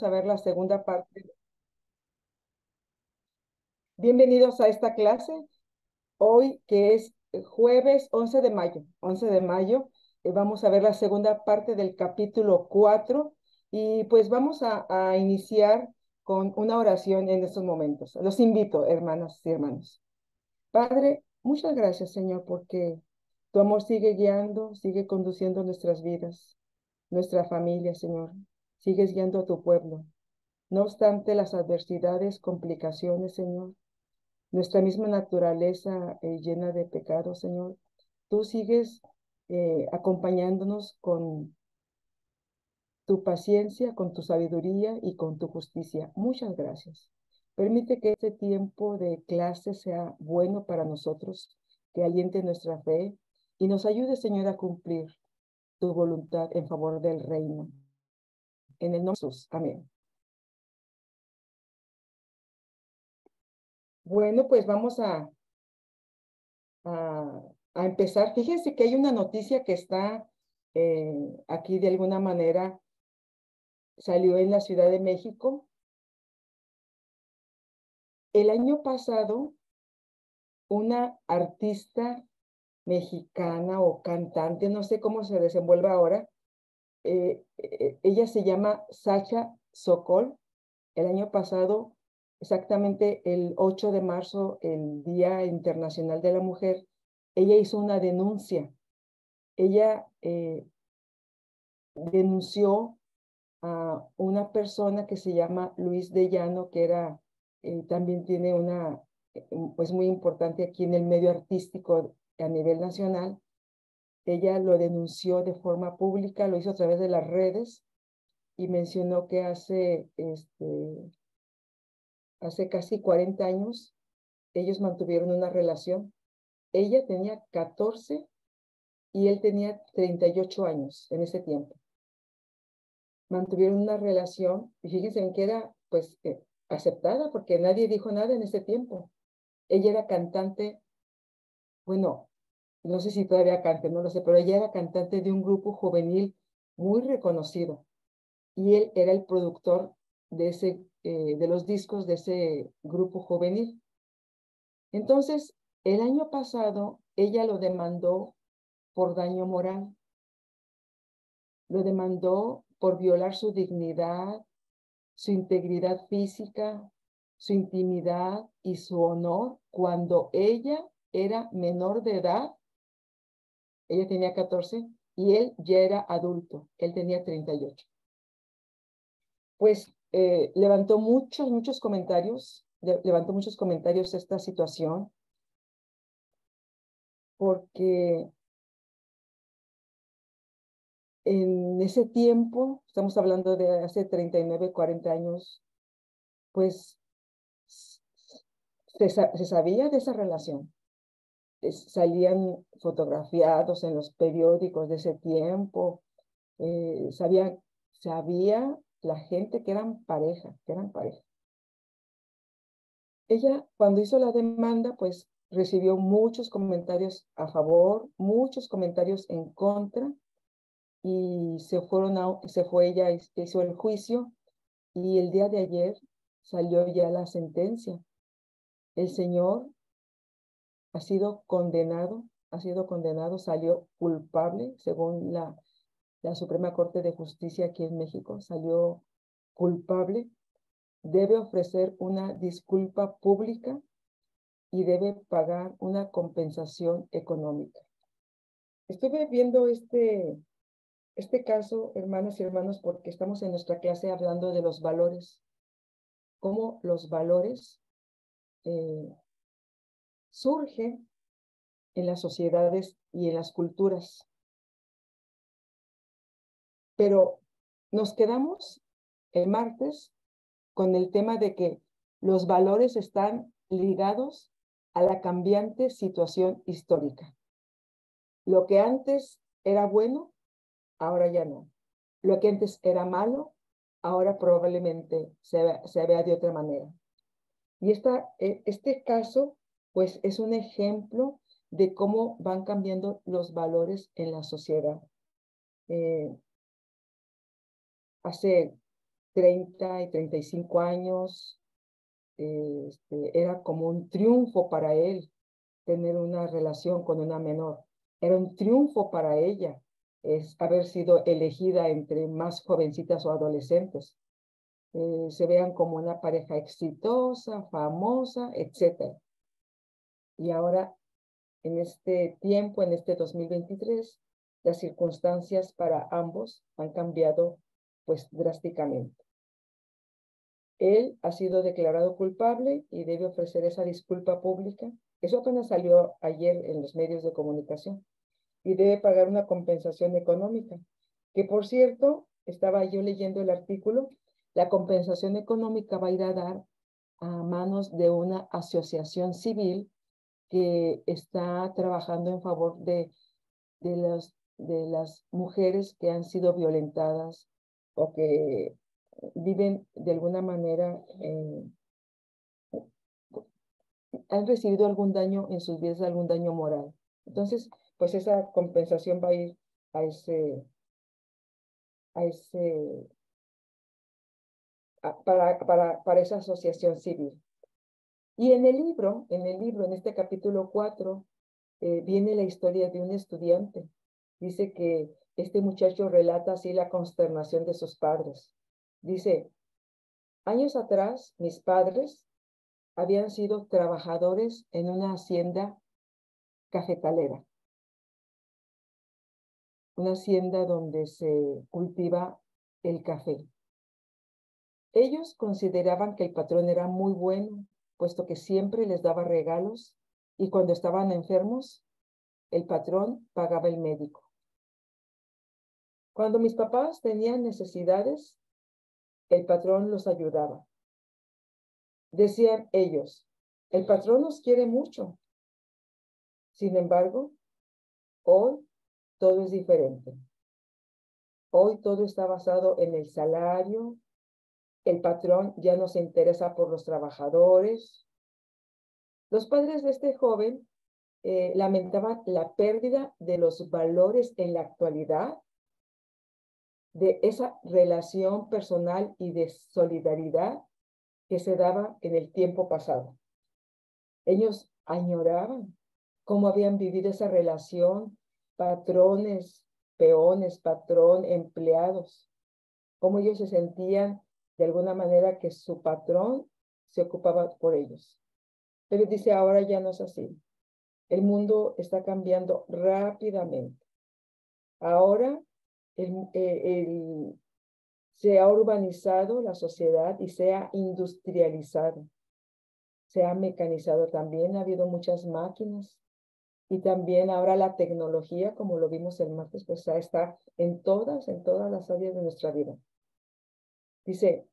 a ver la segunda parte. Bienvenidos a esta clase. Hoy, que es jueves 11 de mayo. 11 de mayo, vamos a ver la segunda parte del capítulo 4 y pues vamos a iniciar con una oración en estos momentos. Los invito, hermanas y hermanos. Padre, muchas gracias, Señor, porque tu amor sigue guiando, sigue conduciendo nuestras vidas, nuestra familia, Señor. Sigues guiando a tu pueblo. No obstante las adversidades, complicaciones, Señor, nuestra misma naturaleza llena de pecados, Señor, tú sigues acompañándonos con tu paciencia, con tu sabiduría y con tu justicia. Muchas gracias. Permite que este tiempo de clase sea bueno para nosotros, que aliente nuestra fe y nos ayude, Señor, a cumplir tu voluntad en favor del reino. En el nombre de Jesús. Amén. Bueno, pues vamos a, a empezar. Fíjense que hay una noticia que está aquí de alguna manera, salió en la Ciudad de México. El año pasado, una artista mexicana o cantante, no sé cómo se desenvuelve ahora, ella se llama Sacha Sokol. El año pasado, exactamente el 8 de marzo, el Día Internacional de la Mujer, ella hizo una denuncia. Ella denunció a una persona que se llama Luis de Llano, que era, también tiene una, pues muy importante aquí en el medio artístico a nivel nacional. Ella lo denunció de forma pública, lo hizo a través de las redes y mencionó que hace casi 40 años ellos mantuvieron una relación. Ella tenía 14 y él tenía 38 años en ese tiempo. Mantuvieron una relación y fíjense en que era pues aceptada porque nadie dijo nada en ese tiempo. Ella era cantante, bueno, no sé si todavía cante, no lo sé, pero ella era cantante de un grupo juvenil muy reconocido y él era el productor de los discos de ese grupo juvenil. Entonces, el año pasado ella lo demandó por daño moral, lo demandó por violar su dignidad, su integridad física, su intimidad y su honor cuando ella era menor de edad. Ella tenía 14 y él ya era adulto, él tenía 38. Pues levantó muchos comentarios, levantó muchos comentarios esta situación, porque en ese tiempo, estamos hablando de hace 39, 40 años, pues se sabía de esa relación. Salían fotografiados en los periódicos de ese tiempo, sabía la gente que eran pareja, que eran pareja. Ella, cuando hizo la demanda, pues recibió muchos comentarios a favor, muchos comentarios en contra, y se fue ella, hizo el juicio, y el día de ayer salió ya la sentencia. El señor ha sido condenado, salió culpable, según la Suprema Corte de Justicia aquí en México, salió culpable, debe ofrecer una disculpa pública y debe pagar una compensación económica. Estuve viendo este caso, hermanas y hermanos, porque estamos en nuestra clase hablando de los valores, cómo los valores surgen en las sociedades y en las culturas. Pero nos quedamos el martes con el tema de que los valores están ligados a la cambiante situación histórica. Lo que antes era bueno, ahora ya no. Lo que antes era malo, ahora probablemente se vea de otra manera. Y este caso, pues, es un ejemplo de cómo van cambiando los valores en la sociedad. Hace 30 y 35 años. Era como un triunfo para él tener una relación con una menor. Era un triunfo para ella haber sido elegida entre más jovencitas o adolescentes. Se vean como una pareja exitosa, famosa, etcétera. Y ahora, en este tiempo, en este 2023, las circunstancias para ambos han cambiado pues drásticamente. Él ha sido declarado culpable y debe ofrecer esa disculpa pública. Eso apenas salió ayer en los medios de comunicación. Y debe pagar una compensación económica, que por cierto, estaba yo leyendo el artículo, la compensación económica va a ir a dar a manos de una asociación civil que está trabajando en favor de las mujeres que han sido violentadas o que viven de alguna manera, han recibido algún daño en sus vidas, algún daño moral. Entonces, pues esa compensación va a ir a ese, a ese, para esa asociación civil. Y en este capítulo 4, viene la historia de un estudiante. Dice que este muchacho relata así la consternación de sus padres. Dice, años atrás, mis padres habían sido trabajadores en una hacienda cafetalera, una hacienda donde se cultiva el café. Ellos consideraban que el patrón era muy bueno, puesto que siempre les daba regalos y cuando estaban enfermos, el patrón pagaba el médico. Cuando mis papás tenían necesidades, el patrón los ayudaba. Decían ellos, el patrón nos quiere mucho. Sin embargo, hoy todo es diferente. Hoy todo está basado en el salario. El patrón ya no se interesa por los trabajadores. Los padres de este joven lamentaban la pérdida de los valores en la actualidad, de esa relación personal y de solidaridad que se daba en el tiempo pasado. Ellos añoraban cómo habían vivido esa relación, patrones, peones, patrón, empleados, cómo ellos se sentían de alguna manera que su patrón se ocupaba por ellos. Pero dice, ahora ya no es así. El mundo está cambiando rápidamente. Ahora se ha urbanizado la sociedad y se ha industrializado. Se ha mecanizado también, ha habido muchas máquinas y también ahora la tecnología, como lo vimos el martes, pues ya está en todas las áreas de nuestra vida. Dice,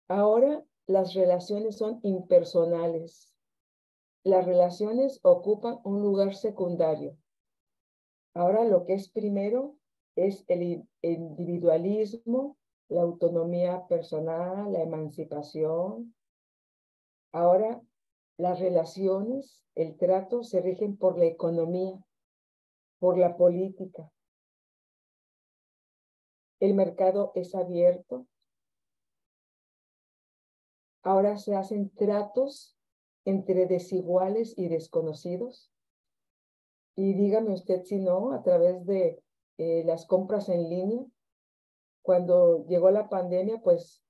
ahora las relaciones son impersonales. Las relaciones ocupan un lugar secundario. Ahora lo que es primero es el individualismo, la autonomía personal, la emancipación. Ahora las relaciones, el trato se rigen por la economía, por la política. El mercado es abierto. Ahora se hacen tratos entre desiguales y desconocidos. Y dígame usted si no, a través de las compras en línea, cuando llegó la pandemia, pues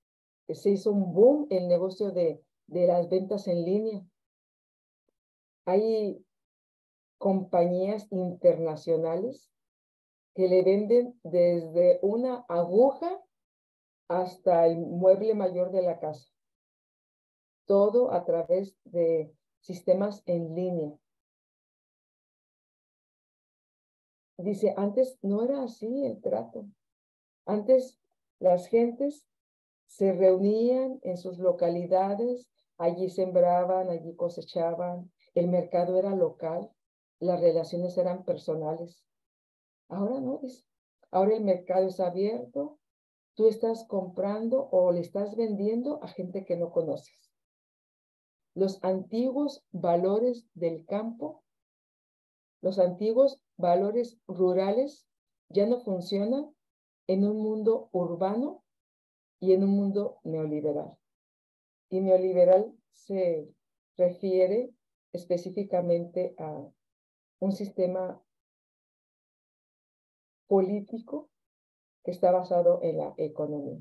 se hizo un boom el negocio de las ventas en línea. Hay compañías internacionales que le venden desde una aguja hasta el mueble mayor de la casa. Todo a través de sistemas en línea. Dice, antes no era así el trato. Antes las gentes se reunían en sus localidades, allí sembraban, allí cosechaban, el mercado era local, las relaciones eran personales. Ahora no, dice. Ahora el mercado es abierto, tú estás comprando o le estás vendiendo a gente que no conoces. Los antiguos valores del campo, los antiguos valores rurales ya no funcionan en un mundo urbano y en un mundo neoliberal. Y neoliberal se refiere específicamente a un sistema político que está basado en la economía.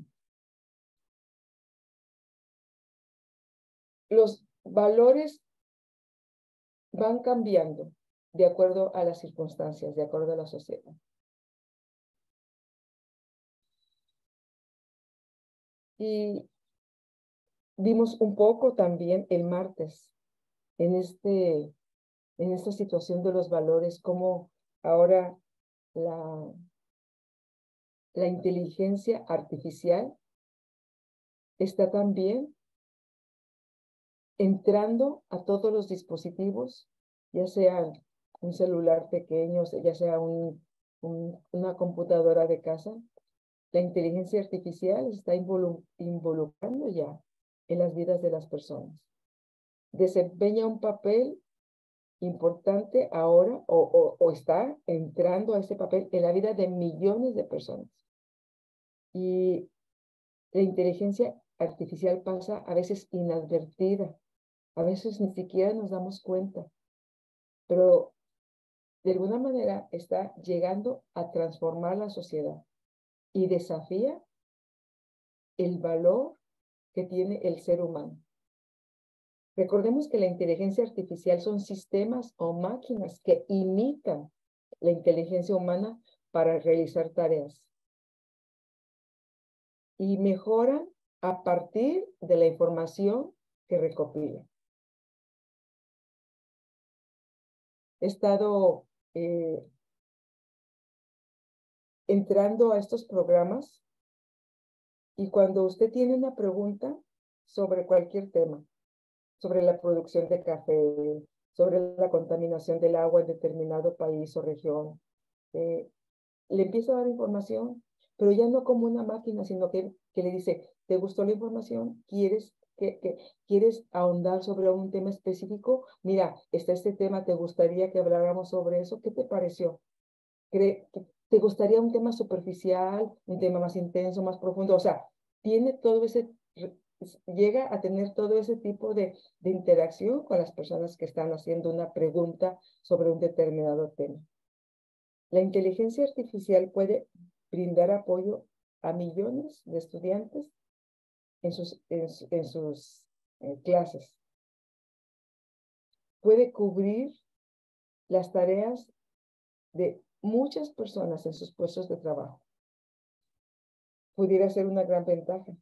Los valores van cambiando de acuerdo a las circunstancias, de acuerdo a la sociedad. Y vimos un poco también el martes en esta situación de los valores, cómo ahora la inteligencia artificial está también entrando a todos los dispositivos, ya sea un celular pequeño, ya sea una computadora de casa. La inteligencia artificial está involucrando ya en las vidas de las personas. Desempeña un papel importante ahora o está entrando a ese papel en la vida de millones de personas. Y la inteligencia artificial pasa a veces inadvertida, a veces ni siquiera nos damos cuenta, pero de alguna manera está llegando a transformar la sociedad y desafía el valor que tiene el ser humano. Recordemos que la inteligencia artificial son sistemas o máquinas que imitan la inteligencia humana para realizar tareas y mejoran a partir de la información que recopilan. He estado entrando a estos programas y cuando usted tiene una pregunta sobre cualquier tema, sobre la producción de café, sobre la contaminación del agua en determinado país o región, le empieza a dar información, pero ya no como una máquina, sino que le dice, ¿te gustó la información? ¿Quieres ahondar sobre un tema específico? Mira, está este tema, ¿te gustaría que habláramos sobre eso? ¿Qué te pareció? ¿Te gustaría un tema superficial, un tema más intenso, más profundo? O sea, tiene todo llega a tener todo ese tipo de interacción con las personas que están haciendo una pregunta sobre un determinado tema. La inteligencia artificial puede brindar apoyo a millones de estudiantes en sus clases. Puede cubrir las tareas de muchas personas en sus puestos de trabajo. Pudiera ser una gran ventaja,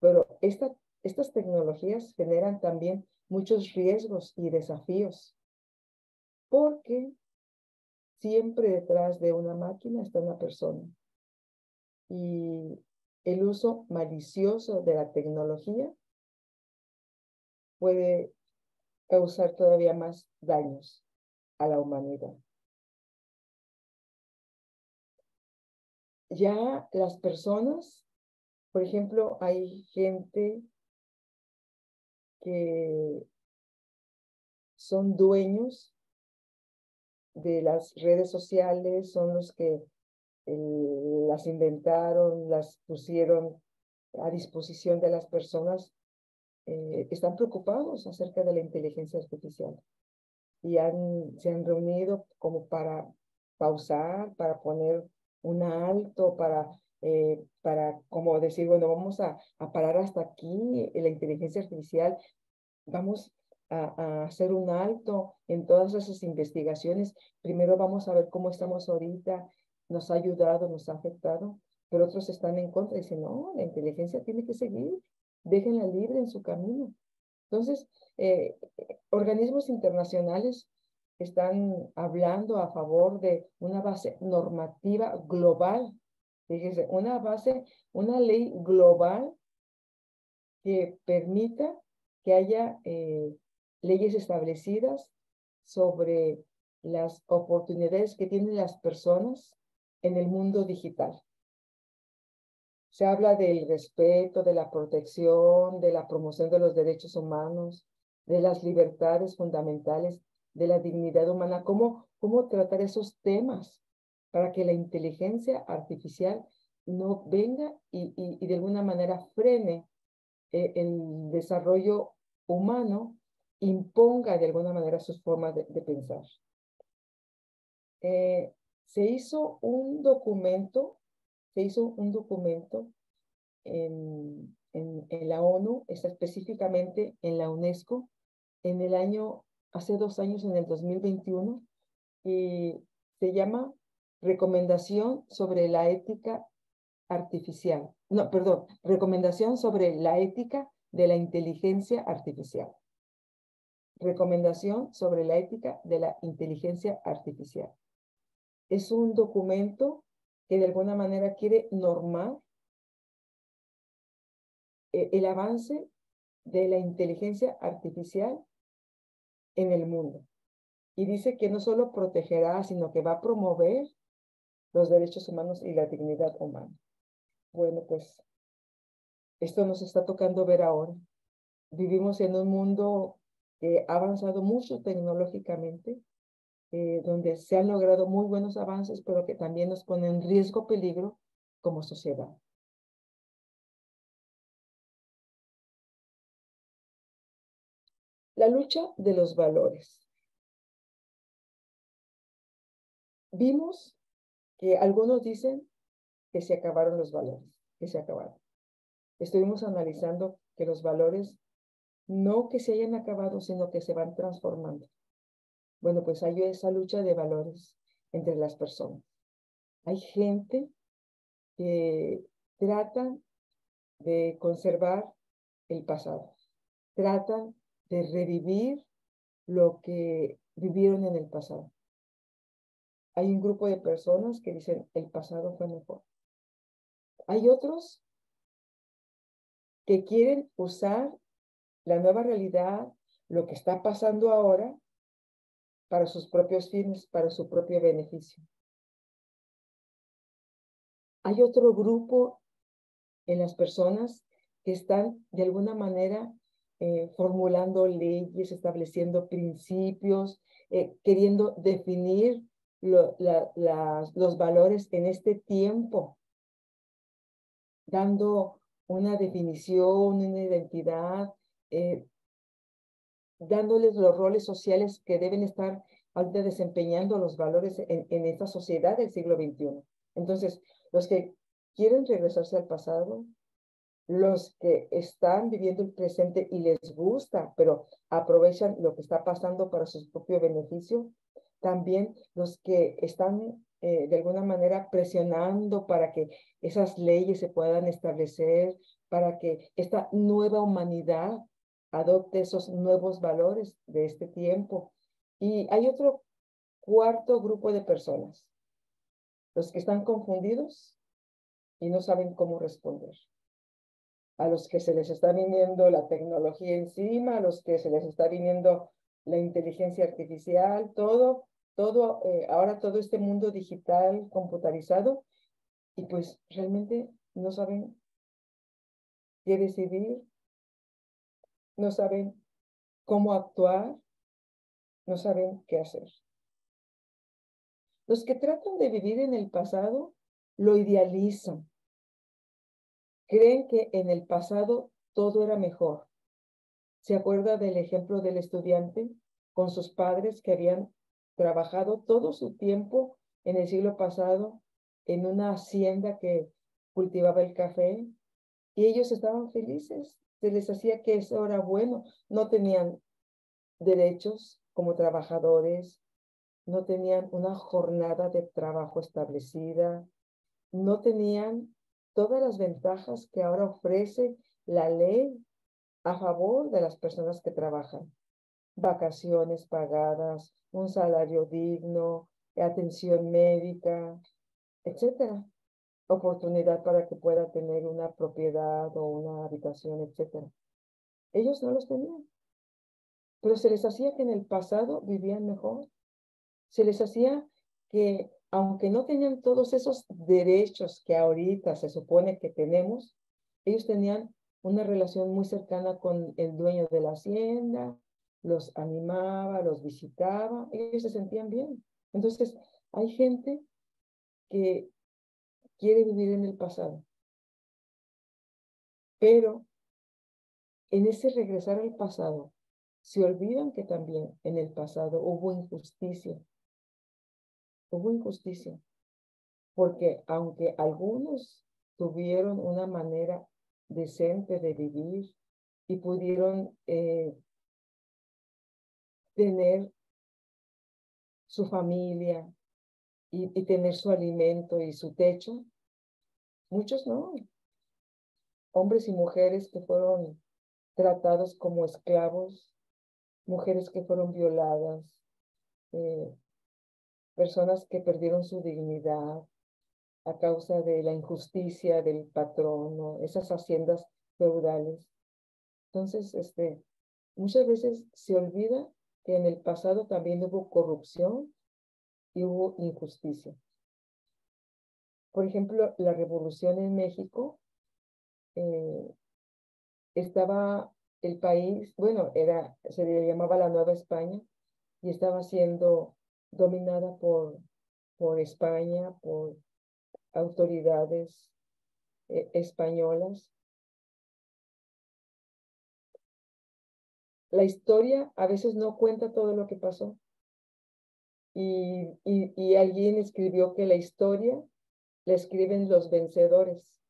pero estas tecnologías generan también muchos riesgos y desafíos, porque siempre detrás de una máquina está una persona. Y el uso malicioso de la tecnología puede causar todavía más daños a la humanidad. Ya las personas, por ejemplo, hay gente que son dueños de las redes sociales, son los que las inventaron, las pusieron a disposición de las personas, están preocupados acerca de la inteligencia artificial y se han reunido como para pausar, para poner un alto, para como decir, bueno, vamos a parar hasta aquí la inteligencia artificial, vamos a hacer un alto en todas esas investigaciones. Primero vamos a ver cómo estamos ahorita, nos ha ayudado, nos ha afectado, pero otros están en contra y dicen, no, la inteligencia tiene que seguir, déjenla libre en su camino. Entonces, organismos internacionales están hablando a favor de una base normativa global, fíjese, una ley global que permita que haya leyes establecidas sobre las oportunidades que tienen las personas en el mundo digital. Se habla del respeto, de la protección, de la promoción de los derechos humanos, de las libertades fundamentales, de la dignidad humana, cómo tratar esos temas para que la inteligencia artificial no venga y de alguna manera frene el desarrollo humano, imponga de alguna manera sus formas de pensar. Se hizo un documento, en la ONU, está específicamente en la UNESCO, en el año, hace 2 años, en el 2021, y se llama Recomendación sobre la ética artificial. No, perdón, Recomendación sobre la ética de la inteligencia artificial. Recomendación sobre la ética de la inteligencia artificial. Es un documento que de alguna manera quiere normar el avance de la inteligencia artificial en el mundo. Y dice que no solo protegerá, sino que va a promover los derechos humanos y la dignidad humana. Bueno, pues esto nos está tocando ver ahora. Vivimos en un mundo que ha avanzado mucho tecnológicamente, donde se han logrado muy buenos avances, pero que también nos pone en riesgo, peligro como sociedad. La lucha de los valores. Vimos que algunos dicen que se acabaron los valores, que se acabaron. Estuvimos analizando que los valores no que se hayan acabado, sino que se van transformando. Bueno, pues hay esa lucha de valores entre las personas. Hay gente que trata de conservar el pasado, tratan de revivir lo que vivieron en el pasado. Hay un grupo de personas que dicen el pasado fue mejor. Hay otros que quieren usar la nueva realidad, lo que está pasando ahora, para sus propios fines, para su propio beneficio. Hay otro grupo en las personas que están de alguna manera formulando leyes, estableciendo principios, queriendo definir los valores en este tiempo, dando una definición, una identidad, dándoles los roles sociales que deben estar ahorita desempeñando los valores en esta sociedad del siglo XXI. Entonces, los que quieren regresarse al pasado, los que están viviendo el presente y les gusta, pero aprovechan lo que está pasando para su propio beneficio, también los que están de alguna manera presionando para que esas leyes se puedan establecer, para que esta nueva humanidad adopte esos nuevos valores de este tiempo. Y hay otro cuarto grupo de personas, los que están confundidos y no saben cómo responder. A los que se les está viniendo la tecnología encima, a los que se les está viniendo la inteligencia artificial, ahora todo este mundo digital, computarizado, y pues realmente no saben qué decidir, no saben cómo actuar, no saben qué hacer. Los que tratan de vivir en el pasado lo idealizan. Creen que en el pasado todo era mejor. ¿Se acuerda del ejemplo del estudiante con sus padres que habían trabajado todo su tiempo en el siglo pasado en una hacienda que cultivaba el café? Y ellos estaban felices. Se les hacía que eso era bueno. No tenían derechos como trabajadores, no tenían una jornada de trabajo establecida, no tenían todas las ventajas que ahora ofrece la ley a favor de las personas que trabajan. Vacaciones pagadas, un salario digno, atención médica, etcétera. Oportunidad para que pueda tener una propiedad o una habitación, etcétera. Ellos no los tenían, pero se les hacía que en el pasado vivían mejor. Se les hacía que, aunque no tenían todos esos derechos que ahorita se supone que tenemos, ellos tenían una relación muy cercana con el dueño de la hacienda, los animaba, los visitaba, ellos se sentían bien. Entonces, hay gente que quiere vivir en el pasado. Pero en ese regresar al pasado, se olvidan que también en el pasado hubo injusticia. Hubo injusticia. Porque aunque algunos tuvieron una manera decente de vivir y pudieron tener su familia y tener su alimento y su techo, muchos no. Hombres y mujeres que fueron tratados como esclavos, mujeres que fueron violadas, eh, personas que perdieron su dignidad a causa de la injusticia del patrono, esas haciendas feudales. Entonces, muchas veces se olvida que en el pasado también hubo corrupción y hubo injusticia. Por ejemplo, la revolución en México, estaba el país, bueno, se le llamaba la Nueva España y estaba siendo dominada por España, por autoridades españolas. La historia a veces no cuenta todo lo que pasó. Y alguien escribió que la historia la escriben los vencedores.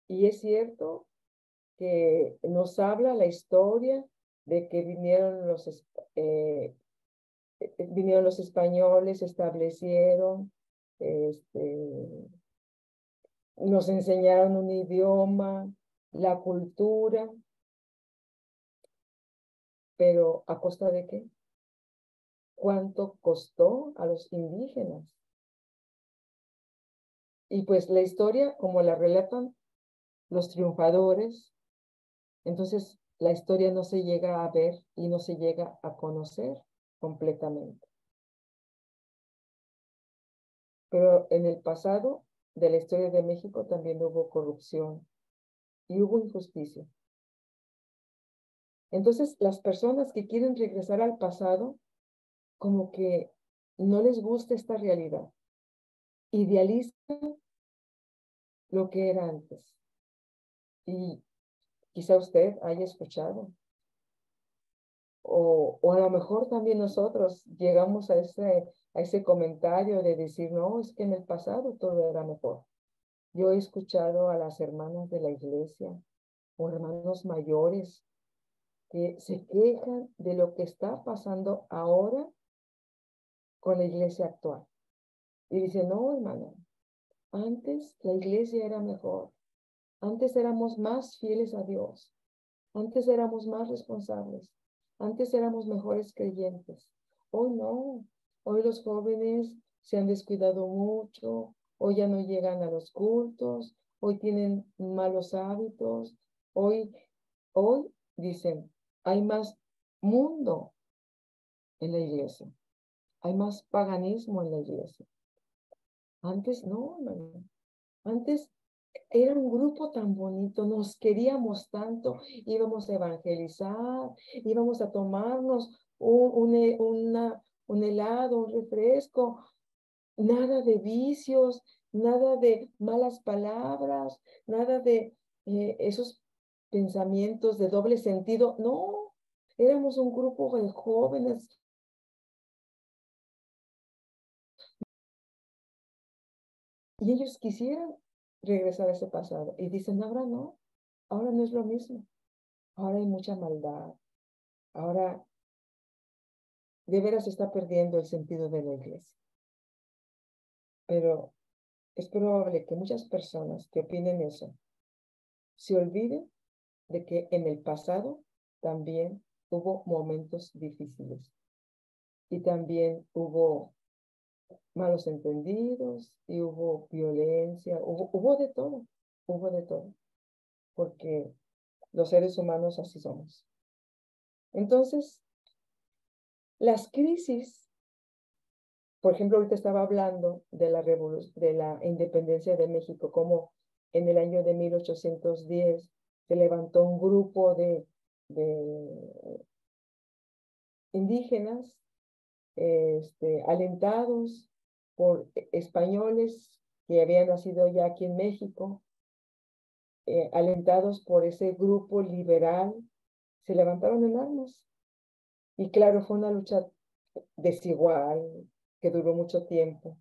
Y es cierto que nos habla la historia de que vinieron los españoles, establecieron, nos enseñaron un idioma, la cultura, pero ¿a costa de qué? ¿Cuánto costó a los indígenas? Y pues la historia, como la relatan los triunfadores, entonces la historia no se llega a ver y no se llega a conocer completamente. Pero en el pasado de la historia de México también hubo corrupción y hubo injusticia. Entonces, las personas que quieren regresar al pasado, como que no les gusta esta realidad. Idealizan lo que era antes. Y quizá usted haya escuchado. O a lo mejor también nosotros llegamos a ese comentario de decir, no, es que en el pasado todo era mejor. Yo he escuchado a las hermanas de la iglesia o hermanos mayores que se quejan de lo que está pasando ahora con la iglesia actual. Y dicen, no, hermana, antes la iglesia era mejor. Antes éramos más fieles a Dios. Antes éramos más responsables. Antes éramos mejores creyentes. Hoy no. Hoy los jóvenes se han descuidado mucho. Hoy ya no llegan a los cultos. Hoy tienen malos hábitos. Hoy dicen, hay más mundo en la iglesia. Hay más paganismo en la iglesia. Antes no, no. Antes era un grupo tan bonito, nos queríamos tanto, íbamos a evangelizar, íbamos a tomarnos un helado, un refresco, nada de vicios, nada de malas palabras, nada de esos pensamientos de doble sentido. No, éramos un grupo de jóvenes. Y ellos quisieran regresar a ese pasado. Y dicen, ahora no es lo mismo. Ahora hay mucha maldad. Ahora de veras se está perdiendo el sentido de la iglesia. Pero es probable que muchas personas que opinen eso se olviden de que en el pasado también hubo momentos difíciles y también hubo malos entendidos y hubo violencia, hubo de todo, porque los seres humanos así somos. Entonces, las crisis, por ejemplo, ahorita estaba hablando de la independencia de México, como en el año de 1810 se levantó un grupo de indígenas alentados por españoles que habían nacido ya aquí en México, alentados por ese grupo liberal, se levantaron en armas. Y claro, fue una lucha desigual que duró mucho tiempo,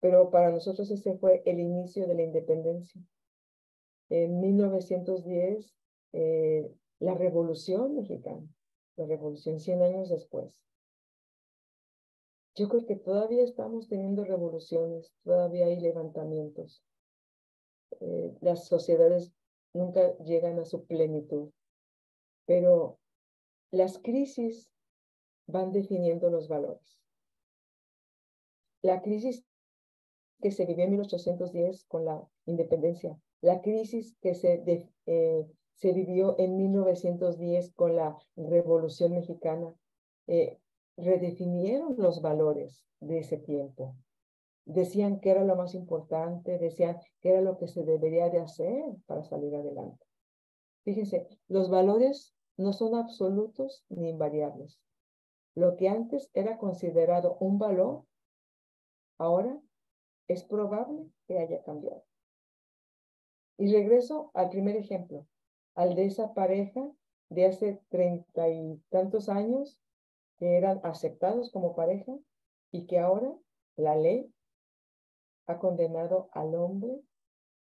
pero para nosotros ese fue el inicio de la independencia. En 1910, la Revolución Mexicana, la Revolución 100 años después. Yo creo que todavía estamos teniendo revoluciones, todavía hay levantamientos. Las sociedades nunca llegan a su plenitud, pero las crisis van definiendo los valores. La crisis que se vivió en 1810 con la independencia, la crisis que se vivió en 1910 con la Revolución Mexicana, redefinieron los valores de ese tiempo. Decían que era lo más importante, decían que era lo que se debería de hacer para salir adelante. Fíjense, los valores no son absolutos ni invariables. Lo que antes era considerado un valor, ahora es probable que haya cambiado. Y regreso al primer ejemplo, al de esa pareja de hace 30 y tantos años que eran aceptados como pareja y que ahora la ley ha condenado al hombre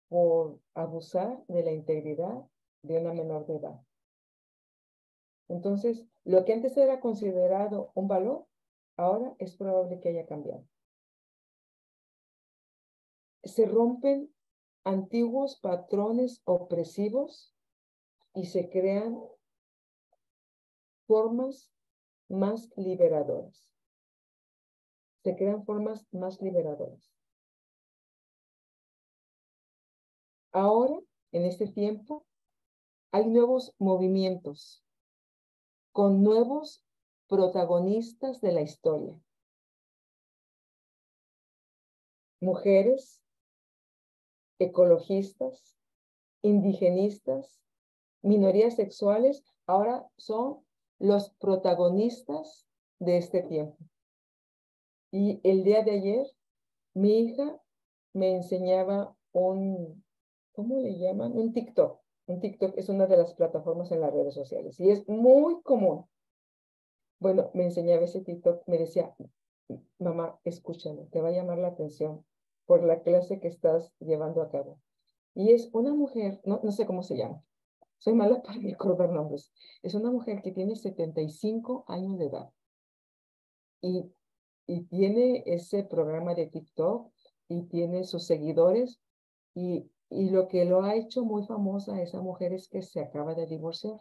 por abusar de la integridad de una menor de edad. Entonces, lo que antes era considerado un valor, ahora es probable que haya cambiado. Se rompen antiguos patrones opresivos y se crean formas más liberadoras. Se crean formas más liberadoras. Ahora, en este tiempo, hay nuevos movimientos con nuevos protagonistas de la historia. Mujeres, ecologistas, indigenistas, minorías sexuales, ahora son los protagonistas de este tiempo. Y el día de ayer, mi hija me enseñaba ¿cómo le llaman? Un TikTok. Un TikTok es una de las plataformas en las redes sociales y es muy común. Bueno, me enseñaba ese TikTok, me decía, mamá, escúchalo, te va a llamar la atención por la clase que estás llevando a cabo. Y es una mujer, no sé cómo se llama, soy mala para recordar nombres. Es una mujer que tiene 75 años de edad y, y tiene ese programa de TikTok y tiene sus seguidores y lo que lo ha hecho muy famosa a esa mujer es que se acaba de divorciar.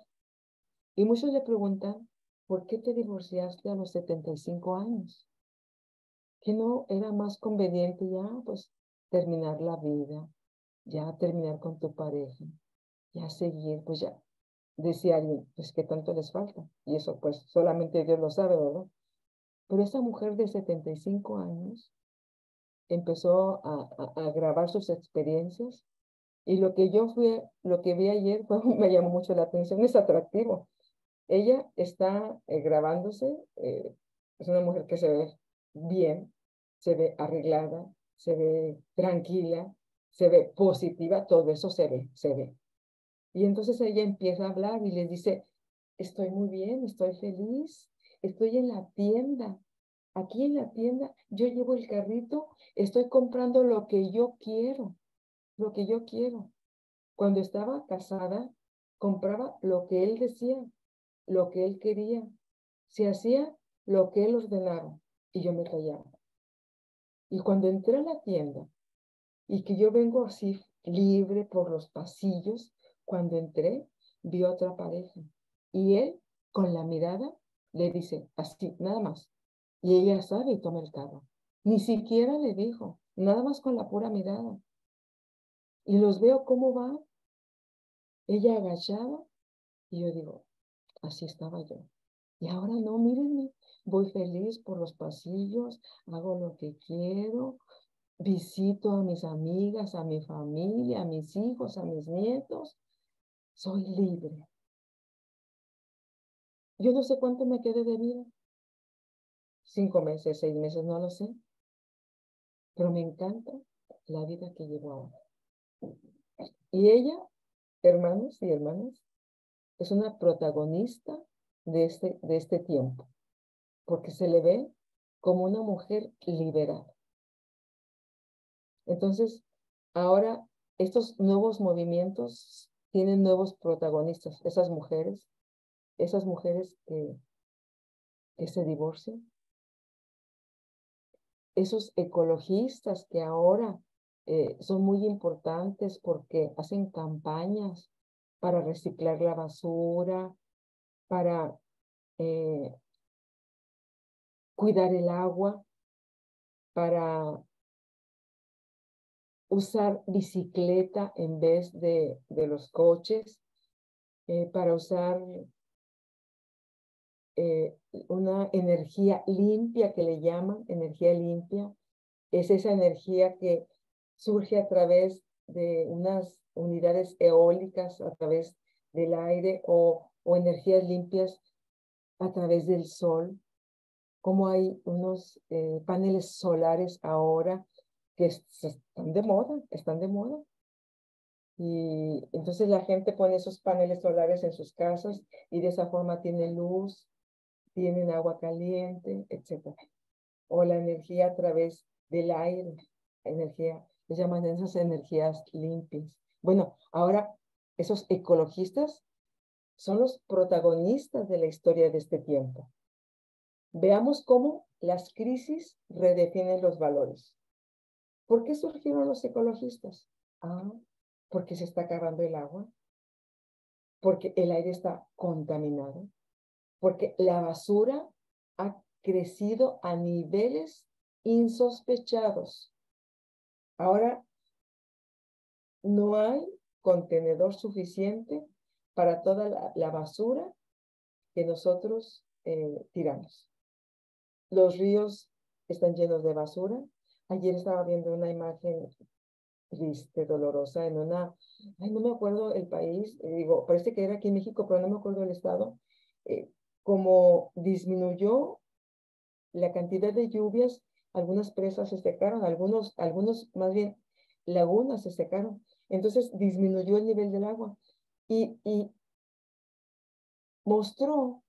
Y muchos le preguntan, ¿por qué te divorciaste a los 75 años? ¿Que no era más conveniente ya, pues, terminar la vida, ya terminar con tu pareja, ya seguir, pues ya, decía alguien, pues, ¿qué tanto les falta? Y eso, pues, solamente Dios lo sabe, ¿verdad? Pero esa mujer de 75 años empezó a grabar sus experiencias y lo que vi ayer me llamó mucho la atención, es atractivo. Ella está grabándose, es una mujer que se ve bien, se ve arreglada, se ve tranquila, se ve positiva, todo eso se ve. Y entonces ella empieza a hablar y les dice, estoy muy bien, estoy feliz, estoy en la tienda. Aquí en la tienda yo llevo el carrito, estoy comprando lo que yo quiero, lo que yo quiero. Cuando estaba casada, compraba lo que él decía, lo que él quería. Se hacía lo que él ordenaba y yo me callaba. Y cuando entré a la tienda y que yo vengo así libre por los pasillos, cuando entré, vi otra pareja y él con la mirada le dice así, nada más. Y ella sabe y toma el carro. Ni siquiera le dijo, nada más con la pura mirada. Y los veo cómo va, ella agachada y yo digo, así estaba yo. Y ahora no, mírenme, voy feliz por los pasillos, hago lo que quiero, visito a mis amigas, a mi familia, a mis hijos, a mis nietos. Soy libre. Yo no sé cuánto me quede de vida. 5 meses, 6 meses, no lo sé. pero me encanta la vida que llevo ahora. Y ella, hermanos y hermanas, es una protagonista de este tiempo, porque se le ve como una mujer liberada. Entonces, ahora estos nuevos movimientos tienen nuevos protagonistas, esas mujeres que se divorcian, esos ecologistas que ahora son muy importantes porque hacen campañas para reciclar la basura, para cuidar el agua, para usar bicicleta en vez de los coches, para usar una energía limpia que le llaman energía limpia. Es esa energía que surge a través de unas unidades eólicas, a través del aire o energías limpias a través del sol. Como hay unos paneles solares ahora que están de moda, están de moda. Y entonces la gente pone esos paneles solares en sus casas y de esa forma tienen luz, tienen agua caliente, etcétera. O la energía a través del aire, energía, se llaman esas energías limpias. Bueno, ahora esos ecologistas son los protagonistas de la historia de este tiempo. Veamos cómo las crisis redefinen los valores. ¿Por qué surgieron los ecologistas? Ah, porque se está acabando el agua, porque el aire está contaminado, porque la basura ha crecido a niveles insospechados. Ahora no hay contenedor suficiente para toda la basura que nosotros tiramos. Los ríos están llenos de basura. Ayer estaba viendo una imagen triste, dolorosa, ay, no me acuerdo el país, digo, parece que era aquí en México, pero no me acuerdo el estado, como disminuyó la cantidad de lluvias, algunas presas se secaron, algunos más bien lagunas se secaron, entonces disminuyó el nivel del agua y mostró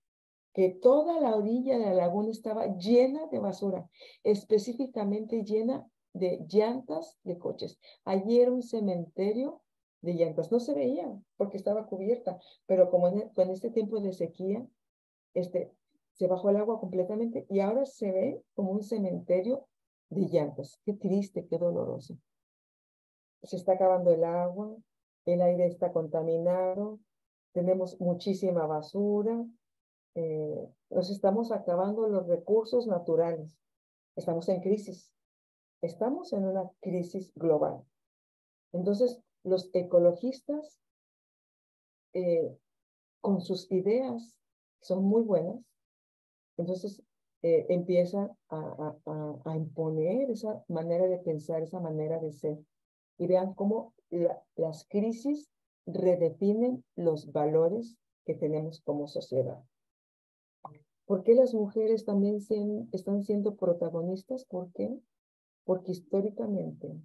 que toda la orilla de la laguna estaba llena de basura, específicamente llena de llantas de coches. Allí era un cementerio de llantas. No se veía porque estaba cubierta, pero como en este tiempo de sequía, se bajó el agua completamente y ahora se ve como un cementerio de llantas. Qué triste, qué doloroso. Se está acabando el agua, el aire está contaminado, tenemos muchísima basura, nos estamos acabando los recursos naturales. Estamos en crisis. Estamos en una crisis global. Entonces, los ecologistas, con sus ideas, son muy buenas. Entonces, empiezan a imponer esa manera de pensar, esa manera de ser. Y vean cómo las crisis redefinen los valores que tenemos como sociedad. ¿Por qué las mujeres también están siendo protagonistas? ¿Por qué? Porque históricamente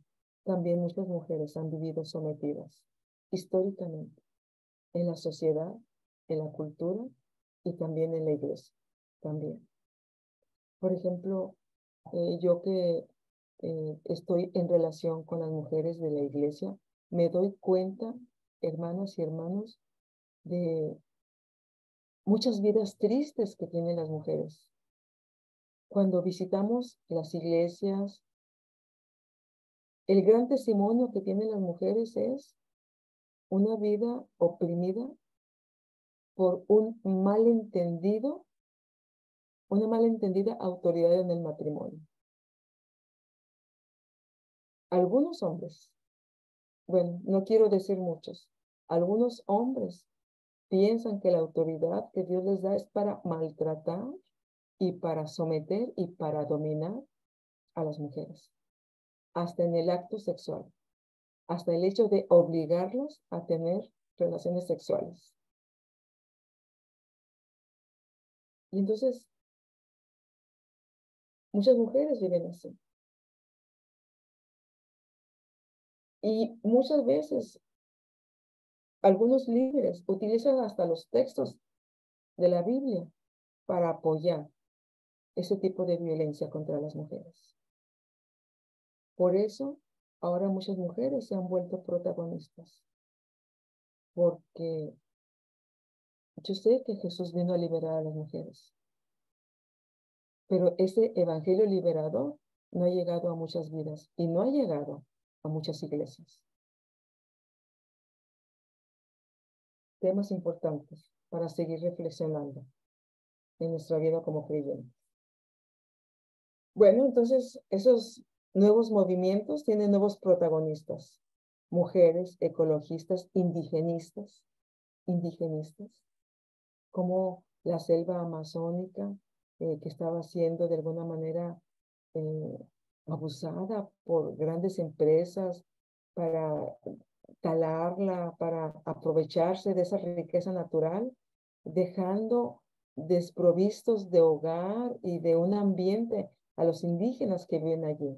también muchas mujeres han vivido sometidas, históricamente, en la sociedad, en la cultura y también en la iglesia, también. Por ejemplo, yo que estoy en relación con las mujeres de la iglesia, me doy cuenta, hermanas y hermanos, de muchas vidas tristes que tienen las mujeres. Cuando visitamos las iglesias, el gran testimonio que tienen las mujeres es una vida oprimida por una malentendida autoridad en el matrimonio. Algunos hombres, bueno, no quiero decir muchos, algunos hombres piensan que la autoridad que Dios les da es para maltratar y para someter y para dominar a las mujeres, hasta en el acto sexual, hasta el hecho de obligarlos a tener relaciones sexuales. Y entonces, muchas mujeres viven así. Y muchas veces algunos líderes utilizan hasta los textos de la Biblia para apoyar ese tipo de violencia contra las mujeres. Por eso, ahora muchas mujeres se han vuelto protagonistas, porque yo sé que Jesús vino a liberar a las mujeres, pero ese evangelio liberador no ha llegado a muchas vidas y no ha llegado a muchas iglesias. Temas importantes para seguir reflexionando en nuestra vida como creyentes. Bueno, entonces esos nuevos movimientos tienen nuevos protagonistas, mujeres, ecologistas, indigenistas, como la selva amazónica, que estaba siendo de alguna manera eh, abusada por grandes empresas para talarla, para aprovecharse de esa riqueza natural, dejando desprovistos de hogar y de un ambiente a los indígenas que viven allí.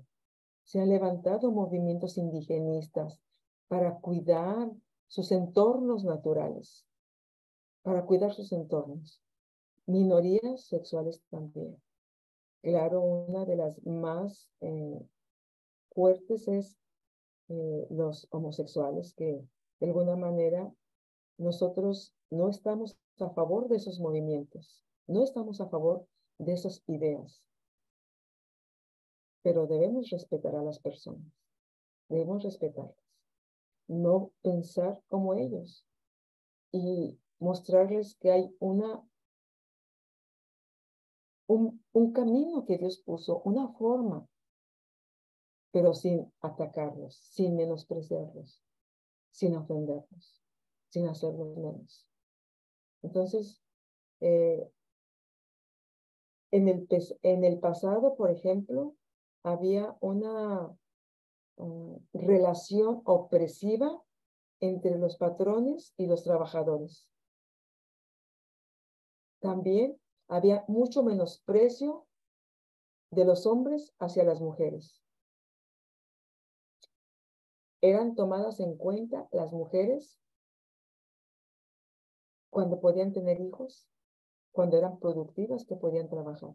Se han levantado movimientos indigenistas para cuidar sus entornos naturales, para cuidar sus entornos. Minorías sexuales también. Claro, una de las más fuertes es los homosexuales, que de alguna manera nosotros no estamos a favor de esos movimientos, no estamos a favor de esas ideas, pero debemos respetar a las personas, debemos respetarlas, no pensar como ellos y mostrarles que hay un camino que Dios puso, una forma, pero sin atacarlos, sin menospreciarlos, sin ofenderlos, sin hacerlos menos. Entonces, eh, en el pasado, por ejemplo, había una relación opresiva entre los patrones y los trabajadores. También había mucho menosprecio de los hombres hacia las mujeres. Eran tomadas en cuenta las mujeres cuando podían tener hijos, cuando eran productivas, que podían trabajar.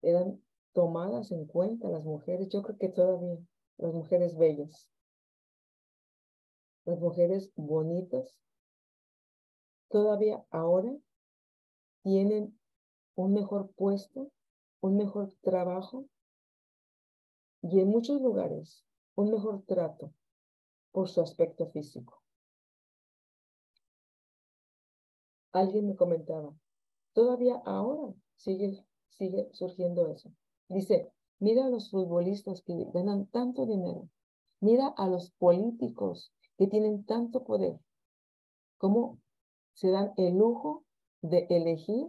Eran tomadas en cuenta las mujeres, yo creo que todavía, las mujeres bellas, las mujeres bonitas, todavía ahora tienen un mejor puesto, un mejor trabajo y en muchos lugares un mejor trato por su aspecto físico. Alguien me comentaba, todavía ahora sigue surgiendo eso. Dice, mira a los futbolistas que ganan tanto dinero, mira a los políticos que tienen tanto poder, cómo se dan el lujo de elegir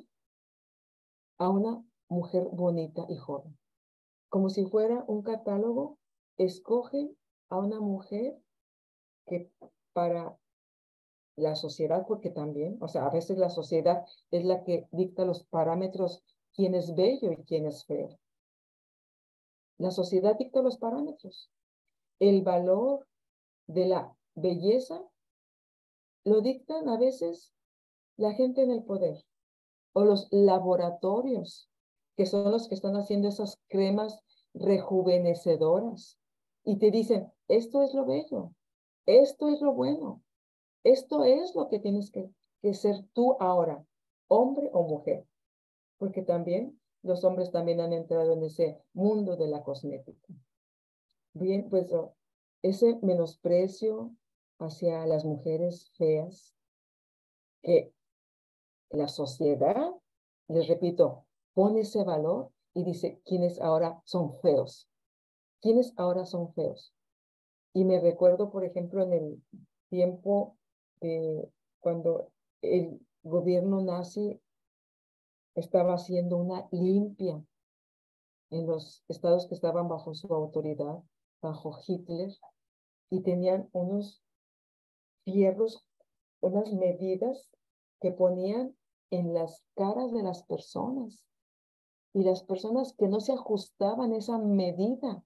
a una mujer bonita y joven. Como si fuera un catálogo, escogen a una mujer que para la sociedad, porque también, o sea, a veces la sociedad es la que dicta los parámetros, quién es bello y quién es feo. La sociedad dicta los parámetros. El valor de la belleza lo dictan a veces la gente en el poder o los laboratorios, que son los que están haciendo esas cremas rejuvenecedoras y te dicen, esto es lo bello, esto es lo bueno, esto es lo que tienes que ser tú ahora, hombre o mujer, porque también los hombres también han entrado en ese mundo de la cosmética. Bien, pues ese menosprecio hacia las mujeres feas, que la sociedad, les repito, pone ese valor y dice quiénes ahora son feos, quiénes ahora son feos. Y me recuerdo, por ejemplo, en el tiempo de cuando el gobierno nazi estaba haciendo una limpia en los estados que estaban bajo su autoridad, bajo Hitler, y tenían unos fierros, unas medidas que ponían en las caras de las personas Y las personas que no se ajustaban a esa medida,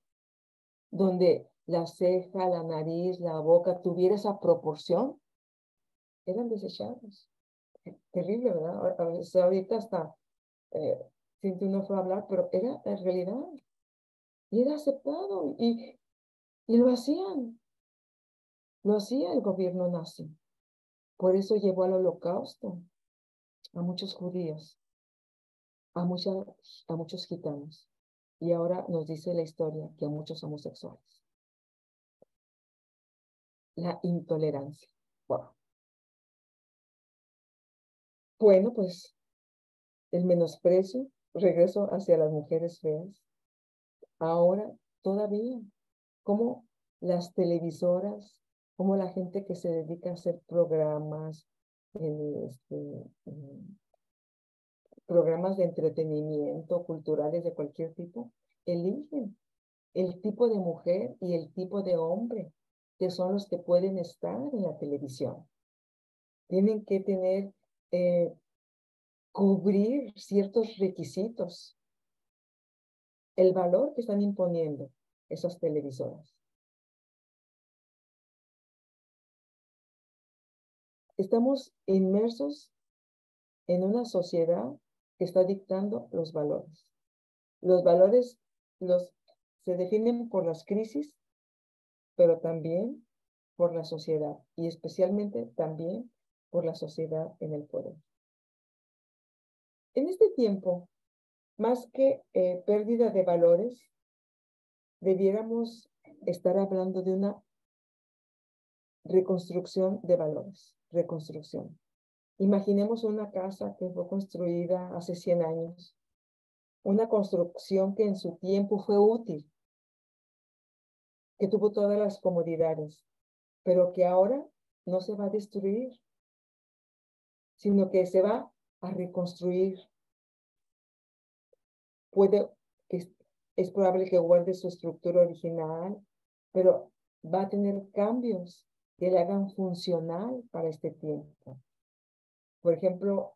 donde la ceja, la nariz, la boca tuviera esa proporción, eran desechados. Terrible, ¿verdad? Ahorita hasta siente uno fue a hablar, pero era en realidad. Y era aceptado. Y lo hacían. Lo hacía el gobierno nazi. Por eso llevó al holocausto a muchos judíos, a, a muchos gitanos. Y ahora nos dice la historia que a muchos homosexuales. La intolerancia. Wow. Bueno, pues el menosprecio, regreso hacia las mujeres feas. Ahora todavía, como las televisoras, como la gente que se dedica a hacer programas, programas de entretenimiento, culturales de cualquier tipo, eligen el tipo de mujer y el tipo de hombre que son los que pueden estar en la televisión. Tienen que tener, cubrir ciertos requisitos, el valor que están imponiendo esas televisoras. Estamos inmersos en una sociedad que está dictando los valores. Los valores se definen por las crisis, pero también por la sociedad y especialmente también por la sociedad en el poder. En este tiempo, más que pérdida de valores, debiéramos estar hablando de una reconstrucción de valores, reconstrucción. Imaginemos una casa que fue construida hace 100 años, una construcción que en su tiempo fue útil, que tuvo todas las comodidades, pero que ahora no se va a destruir, sino que se va a reconstruir. Es probable que guarde su estructura original, pero va a tener cambios que le hagan funcional para este tiempo. Por ejemplo,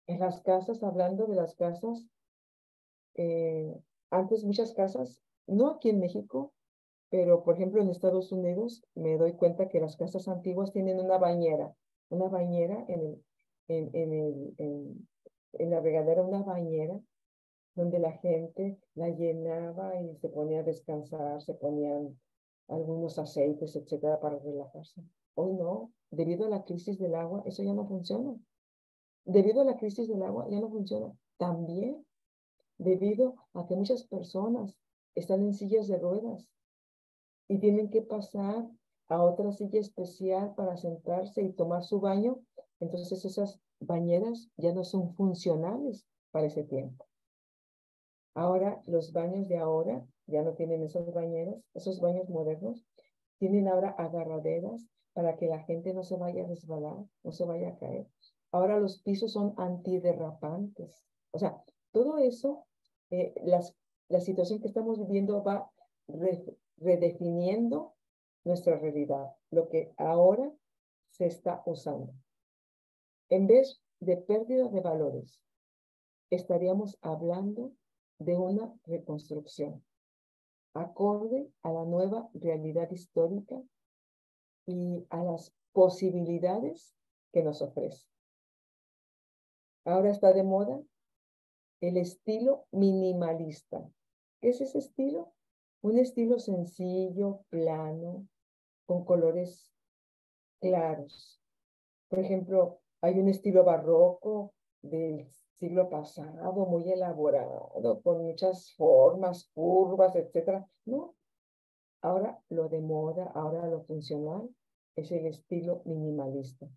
en las casas, hablando de las casas, antes muchas casas, no aquí en México, pero por ejemplo en Estados Unidos me doy cuenta que las casas antiguas tienen una bañera en la regadera, una bañera donde la gente la llenaba y se ponía a descansar, se ponían algunos aceites, etcétera, para relajarse. Hoy no, debido a la crisis del agua, eso ya no funciona. Debido a la crisis del agua, ya no funciona. También debido a que muchas personas están en sillas de ruedas y tienen que pasar a otra silla especial para sentarse y tomar su baño. Entonces esas bañeras ya no son funcionales para ese tiempo. Ahora, los baños de ahora ya no tienen esas bañeras, esos baños modernos, tienen ahora agarraderas para que la gente no se vaya a resbalar, no se vaya a caer. Ahora los pisos son antiderrapantes. O sea, todo eso, la situación que estamos viviendo va redefiniendo nuestra realidad, lo que ahora se está usando. En vez de pérdida de valores, estaríamos hablando de una reconstrucción acorde a la nueva realidad histórica y a las posibilidades que nos ofrece. Ahora está de moda el estilo minimalista. ¿Qué es ese estilo? Un estilo sencillo, plano, con colores claros. Por ejemplo, hay un estilo barroco del siglo pasado, muy elaborado, con muchas formas, curvas, etcétera. No, ahora lo de moda, ahora lo funcional, es el estilo minimalista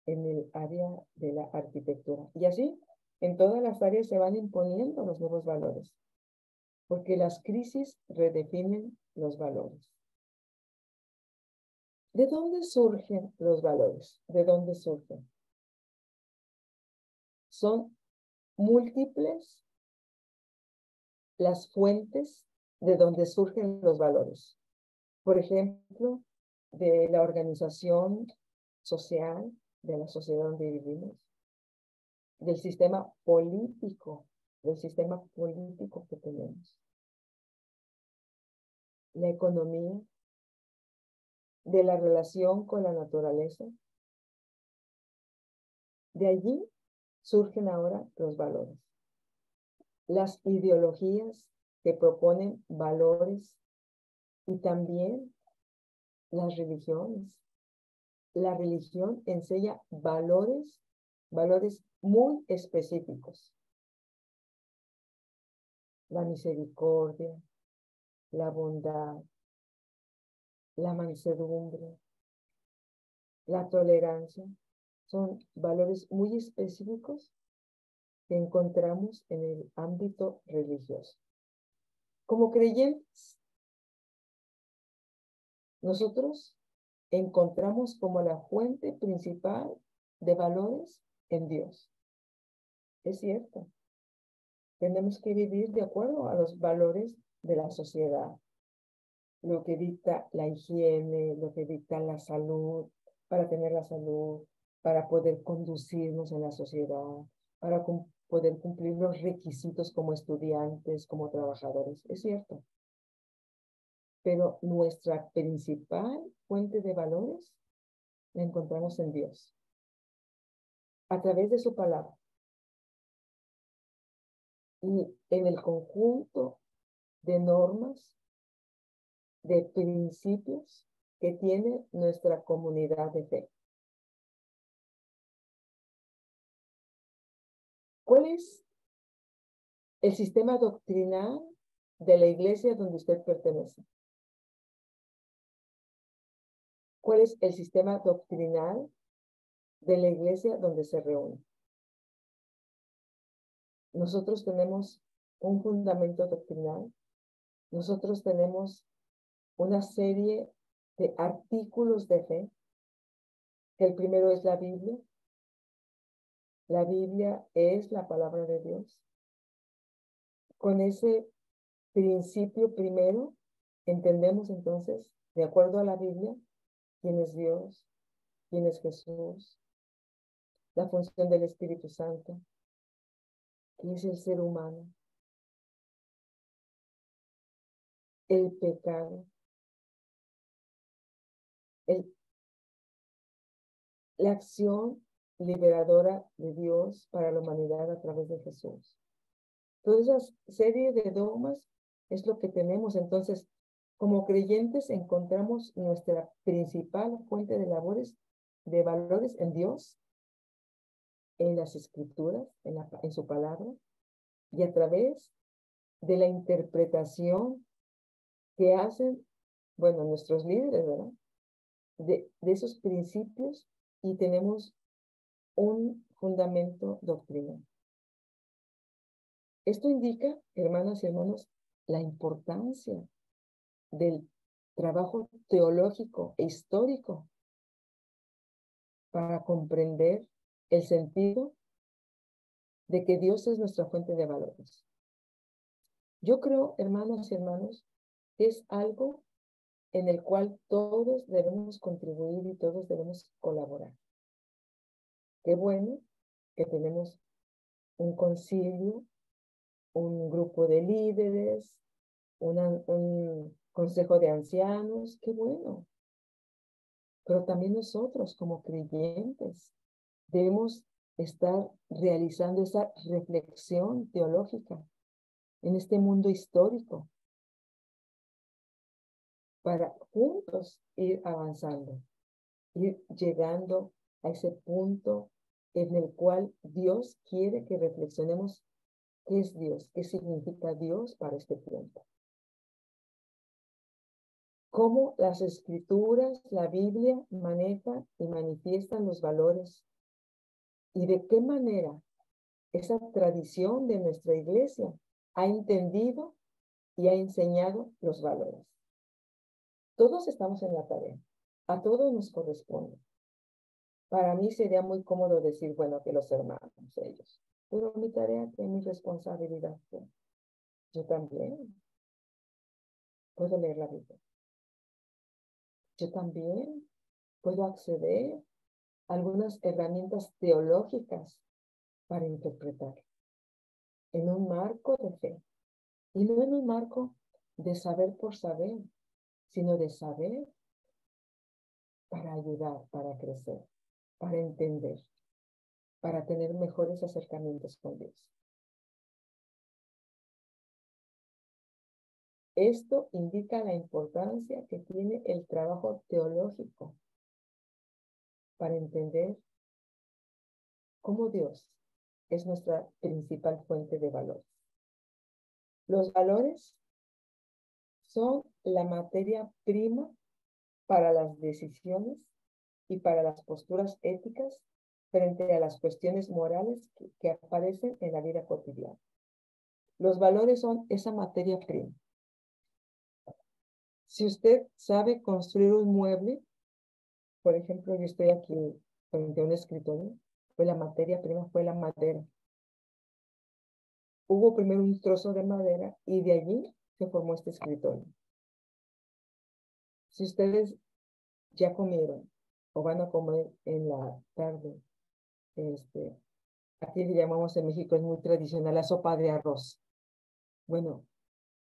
en el área de la arquitectura. Y así, en todas las áreas se van imponiendo los nuevos valores, porque las crisis redefinen los valores. ¿De dónde surgen los valores? ¿De dónde surgen? Son múltiples las fuentes de donde surgen los valores. Por ejemplo, de la organización social, de la sociedad donde vivimos, del sistema político del sistema político que tenemos, la economía, de la relación con la naturaleza. De allí surgen ahora los valores. Las ideologías que proponen valores y también las religiones. La religión enseña valores muy específicos. La misericordia, la bondad, la mansedumbre, la tolerancia, son valores muy específicos que encontramos en el ámbito religioso. Como creyentes, nosotros encontramos como la fuente principal de valores en Dios. Es cierto, tenemos que vivir de acuerdo a los valores de la sociedad, lo que dicta la higiene, lo que dicta la salud, para tener la salud, para poder conducirnos en la sociedad, para poder cumplir los requisitos como estudiantes, como trabajadores. Es cierto. Pero nuestra principal fuente de valores la encontramos en Dios, a través de su palabra y en el conjunto de normas, de principios que tiene nuestra comunidad de fe. ¿Cuál es el sistema doctrinal de la iglesia donde usted pertenece? ¿Cuál es el sistema doctrinal de la iglesia donde se reúne? Nosotros tenemos un fundamento doctrinal, nosotros tenemos una serie de artículos de fe, que el primero es la Biblia. La Biblia es la palabra de Dios. Con ese principio primero, entendemos entonces, de acuerdo a la Biblia, quién es Dios, quién es Jesús, la función del Espíritu Santo, qué es el ser humano, el pecado, la acción liberadora de Dios para la humanidad a través de Jesús. Toda esa serie de dogmas es lo que tenemos. Entonces, como creyentes encontramos nuestra principal fuente de valores en Dios, en las Escrituras, en su palabra, y a través de la interpretación que hacen, bueno, nuestros líderes, ¿verdad? De esos principios, y tenemos un fundamento doctrinal. Esto indica, hermanas y hermanos, la importancia del trabajo teológico e histórico para comprender el sentido de que Dios es nuestra fuente de valores. Yo creo, hermanas y hermanos, que es algo en el cual todos debemos contribuir y todos debemos colaborar. Qué bueno que tenemos un concilio, un grupo de líderes, un consejo de ancianos, qué bueno. Pero también nosotros como creyentes debemos estar realizando esa reflexión teológica en este mundo histórico para juntos ir avanzando, ir llegando a ese punto en el cual Dios quiere que reflexionemos qué es Dios, qué significa Dios para este tiempo. Cómo las Escrituras, la Biblia, maneja y manifiestan los valores y de qué manera esa tradición de nuestra iglesia ha entendido y ha enseñado los valores. Todos estamos en la tarea, a todos nos corresponde. Para mí sería muy cómodo decir, bueno, que los hermanos, ellos, pero mi tarea es mi responsabilidad. Yo también puedo leer la Biblia. Yo también puedo acceder a algunas herramientas teológicas para interpretar. en un marco de fe. Y no en un marco de saber por saber, sino de saber para ayudar, para crecer, para entender, para tener mejores acercamientos con Dios. Esto indica la importancia que tiene el trabajo teológico para entender cómo Dios es nuestra principal fuente de valores. Los valores son la materia prima para las decisiones y para las posturas éticas frente a las cuestiones morales que aparecen en la vida cotidiana. Los valores son esa materia prima. Si usted sabe construir un mueble, por ejemplo, yo estoy aquí frente a un escritorio, pues la materia prima fue la madera. Hubo primero un trozo de madera y de allí se formó este escritorio. Si ustedes ya comieron o van a comer en la tarde, aquí le llamamos en México, es muy tradicional, la sopa de arroz. Bueno,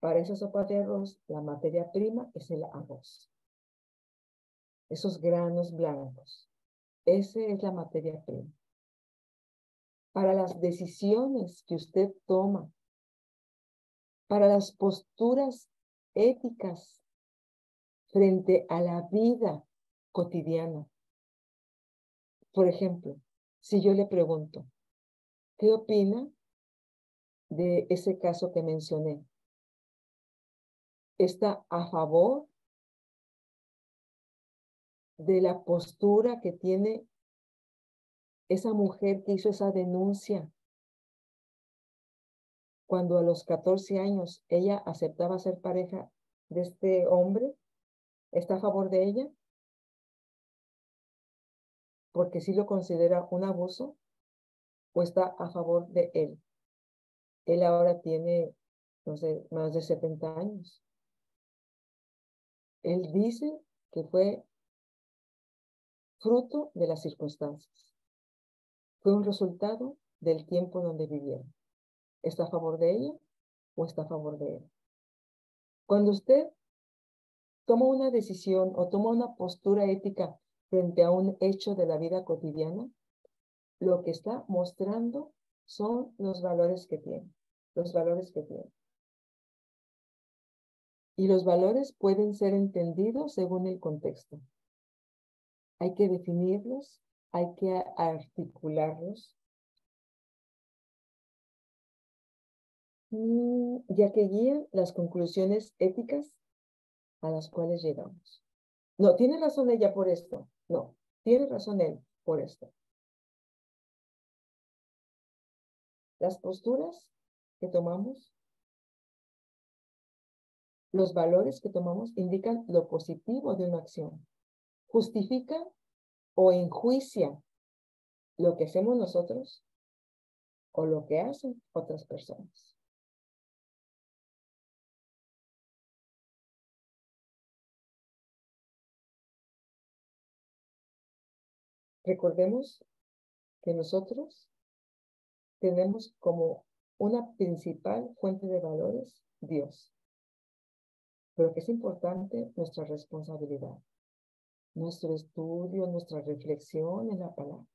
para esa sopa de arroz, la materia prima es el arroz. Esos granos blancos. Esa es la materia prima. Para las decisiones que usted toma, para las posturas éticas frente a la vida cotidiana. Por ejemplo, si yo le pregunto, ¿qué opina de ese caso que mencioné? ¿Está a favor de la postura que tiene esa mujer que hizo esa denuncia cuando a los 14 años ella aceptaba ser pareja de este hombre? ¿Está a favor de ella? Porque sí lo considera un abuso, o está a favor de él. Él ahora tiene, no sé, más de 70 años. Él dice que fue fruto de las circunstancias. Fue un resultado del tiempo donde vivieron. ¿Está a favor de ella o está a favor de él? Cuando usted toma una decisión o toma una postura ética frente a un hecho de la vida cotidiana, lo que está mostrando son los valores que tiene, los valores que tiene. Y los valores pueden ser entendidos según el contexto. Hay que definirlos, hay que articularlos, ya que guían las conclusiones éticas a las cuales llegamos. No, tiene razón ella por esto. No, tiene razón él por esto. Las posturas que tomamos, los valores que tomamos indican lo positivo de una acción. Justifican o enjuician lo que hacemos nosotros o lo que hacen otras personas. Recordemos que nosotros tenemos como una principal fuente de valores Dios, pero que es importante nuestra responsabilidad, nuestro estudio, nuestra reflexión en la palabra.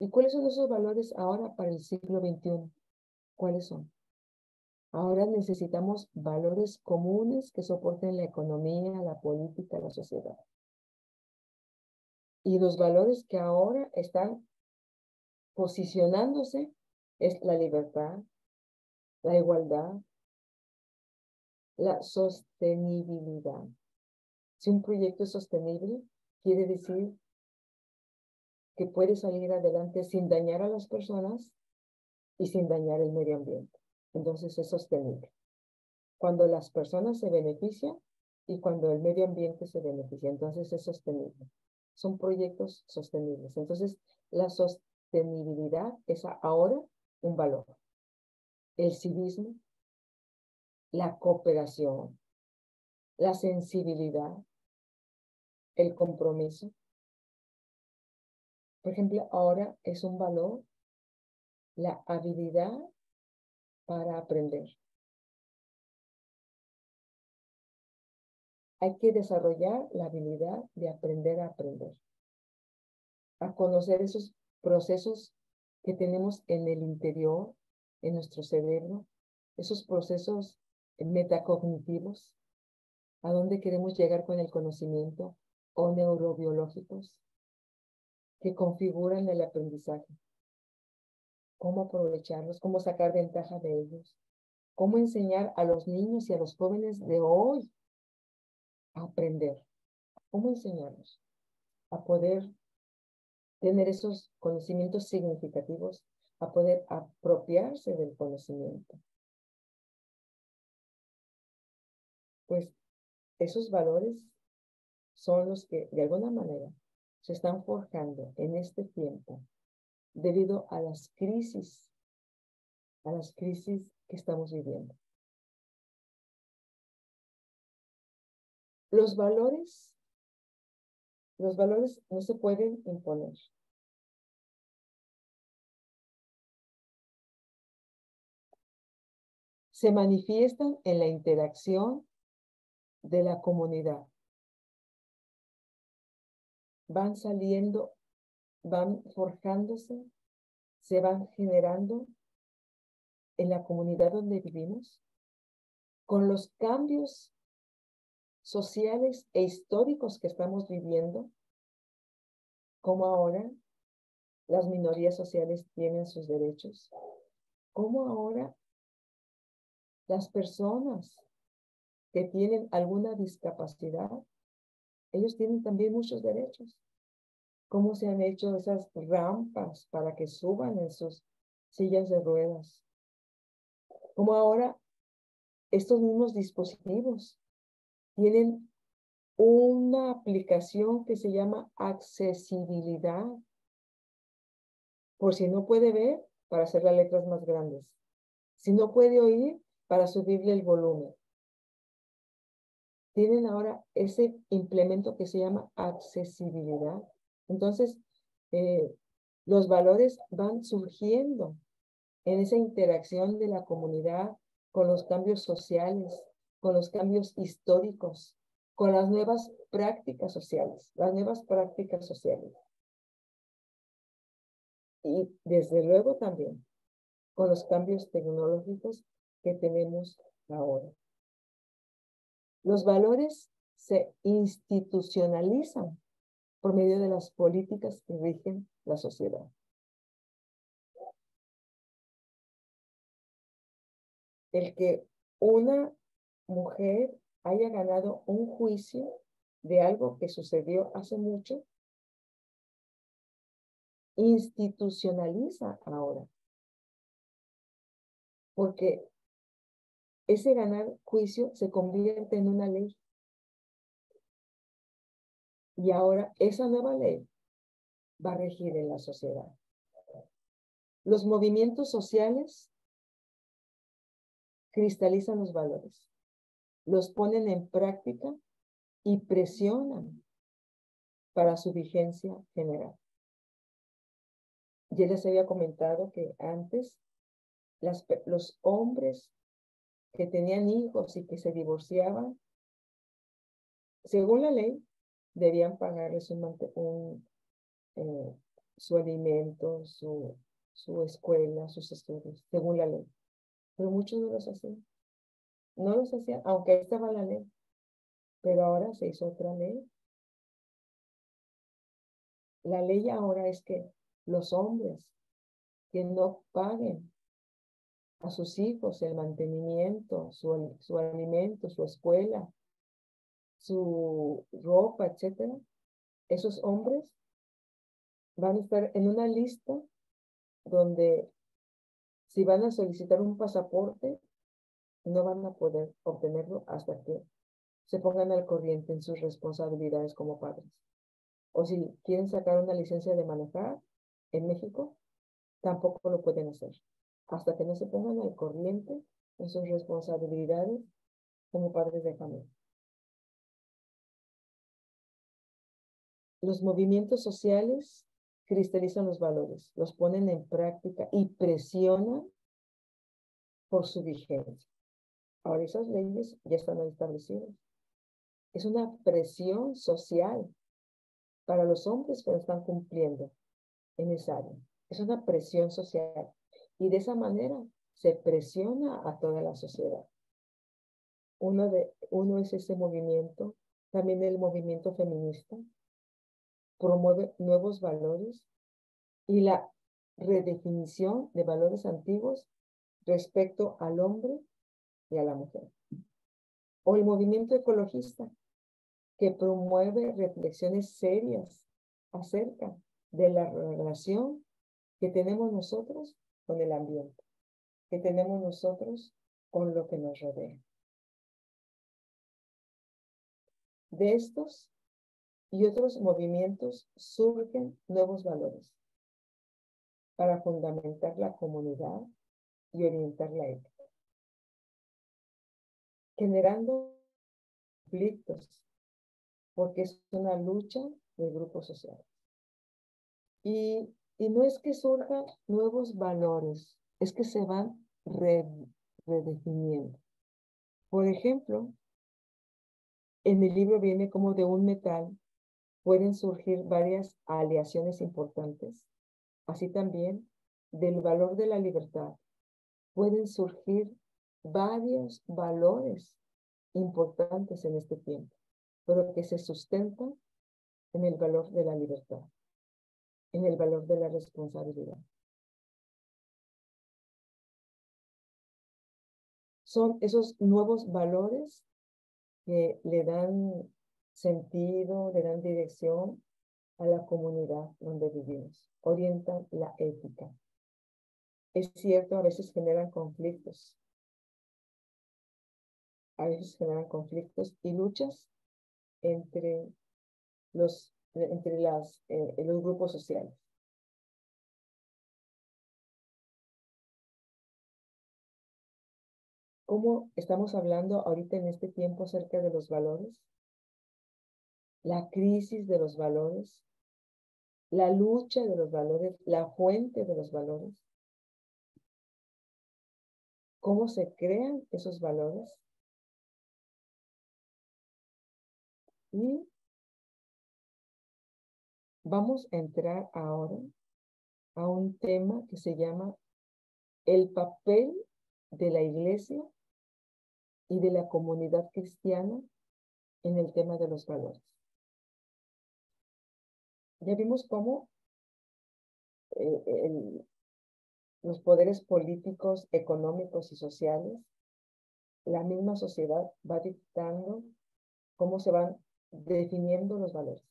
¿Y cuáles son esos valores ahora para el siglo XXI? ¿Cuáles son? Ahora necesitamos valores comunes que soporten la economía, la política, la sociedad. Y los valores que ahora están posicionándose es la libertad, la igualdad, la sostenibilidad. Si un proyecto es sostenible, quiere decir que puede salir adelante sin dañar a las personas y sin dañar el medio ambiente. Entonces es sostenible. Cuando las personas se benefician y cuando el medio ambiente se beneficia, entonces es sostenible. Son proyectos sostenibles. Entonces, la sostenibilidad es ahora un valor. El civismo, la cooperación, la sensibilidad, el compromiso, Por ejemplo, ahora es un valor la habilidad para aprender. Hay que desarrollar la habilidad de aprender a aprender, a conocer esos procesos que tenemos en el interior, en nuestro cerebro, esos procesos metacognitivos, a dónde queremos llegar con el conocimiento, o neurobiológicos que configuran el aprendizaje, cómo aprovecharlos, cómo sacar ventaja de ellos, cómo enseñar a los niños y a los jóvenes de hoy a aprender, cómo enseñarlos a poder tener esos conocimientos significativos, a poder apropiarse del conocimiento. Pues esos valores son los que de alguna manera se están forjando en este tiempo debido a las crisis que estamos viviendo. Los valores no se pueden imponer. Se manifiestan en la interacción de la comunidad. Van saliendo, van forjándose, se van generando en la comunidad donde vivimos, con los cambios sociales e históricos que estamos viviendo, como ahora las minorías sociales tienen sus derechos, como ahora las personas que tienen alguna discapacidad, ellos tienen también muchos derechos. Cómo se han hecho esas rampas para que suban en sus sillas de ruedas. Como ahora estos mismos dispositivos tienen una aplicación que se llama accesibilidad. Por si no puede ver, para hacer las letras más grandes. Si no puede oír, para subirle el volumen. Tienen ahora ese implemento que se llama accesibilidad. Entonces, los valores van surgiendo en esa interacción de la comunidad con los cambios sociales, con los cambios históricos, con las nuevas prácticas sociales, Y desde luego también con los cambios tecnológicos que tenemos ahora. Los valores se institucionalizan por medio de las políticas que rigen la sociedad. El que una mujer haya ganado un juicio de algo que sucedió hace mucho, institucionaliza ahora. Porque ese ganar juicio se convierte en una ley. Y ahora esa nueva ley va a regir en la sociedad. Los movimientos sociales cristalizan los valores, los ponen en práctica y presionan para su vigencia general. Ya les había comentado que antes los hombres que tenían hijos y que se divorciaban, según la ley, debían pagarles su alimento, su escuela, sus estudios, según la ley. Pero muchos no los hacían. No los hacían, aunque ahí estaba la ley. Pero ahora se hizo otra ley. La ley ahora es que los hombres que no paguen a sus hijos el mantenimiento, su alimento, su escuela, su ropa, etcétera, esos hombres van a estar en una lista donde si van a solicitar un pasaporte, no van a poder obtenerlo hasta que se pongan al corriente en sus responsabilidades como padres. O si quieren sacar una licencia de manejar en México, tampoco lo pueden hacer hasta que no se pongan al corriente en sus responsabilidades como padres de familia. Los movimientos sociales cristalizan los valores, los ponen en práctica y presionan por su vigencia. Ahora esas leyes ya están establecidas. Es una presión social para los hombres que no están cumpliendo en esa área. Es una presión social. Y de esa manera se presiona a toda la sociedad. Uno es ese movimiento, también el movimiento feminista, promueve nuevos valores y la redefinición de valores antiguos respecto al hombre y a la mujer. O el movimiento ecologista, que promueve reflexiones serias acerca de la relación que tenemos nosotros con el ambiente, que tenemos nosotros con lo que nos rodea. De estos y otros movimientos surgen nuevos valores para fundamentar la comunidad y orientar la ética, generando conflictos, porque es una lucha de grupos sociales. Y no es que surjan nuevos valores, es que se van redefiniendo. Por ejemplo, en el libro viene como de un metal pueden surgir varias aleaciones importantes. Así también, del valor de la libertad pueden surgir varios valores importantes en este tiempo, pero que se sustentan en el valor de la libertad, en el valor de la responsabilidad. Son esos nuevos valores que le dan sentido, le dan dirección a la comunidad donde vivimos, orientan la ética. Es cierto, a veces generan conflictos y luchas entre los grupos sociales. ¿Cómo estamos hablando ahorita en este tiempo acerca de los valores? La crisis de los valores, la lucha de los valores, la fuente de los valores. ¿Cómo se crean esos valores? Y vamos a entrar ahora a un tema que se llama el papel de la iglesia y de la comunidad cristiana en el tema de los valores. Ya vimos cómo los poderes políticos, económicos y sociales, la misma sociedad va dictando cómo se van definiendo los valores.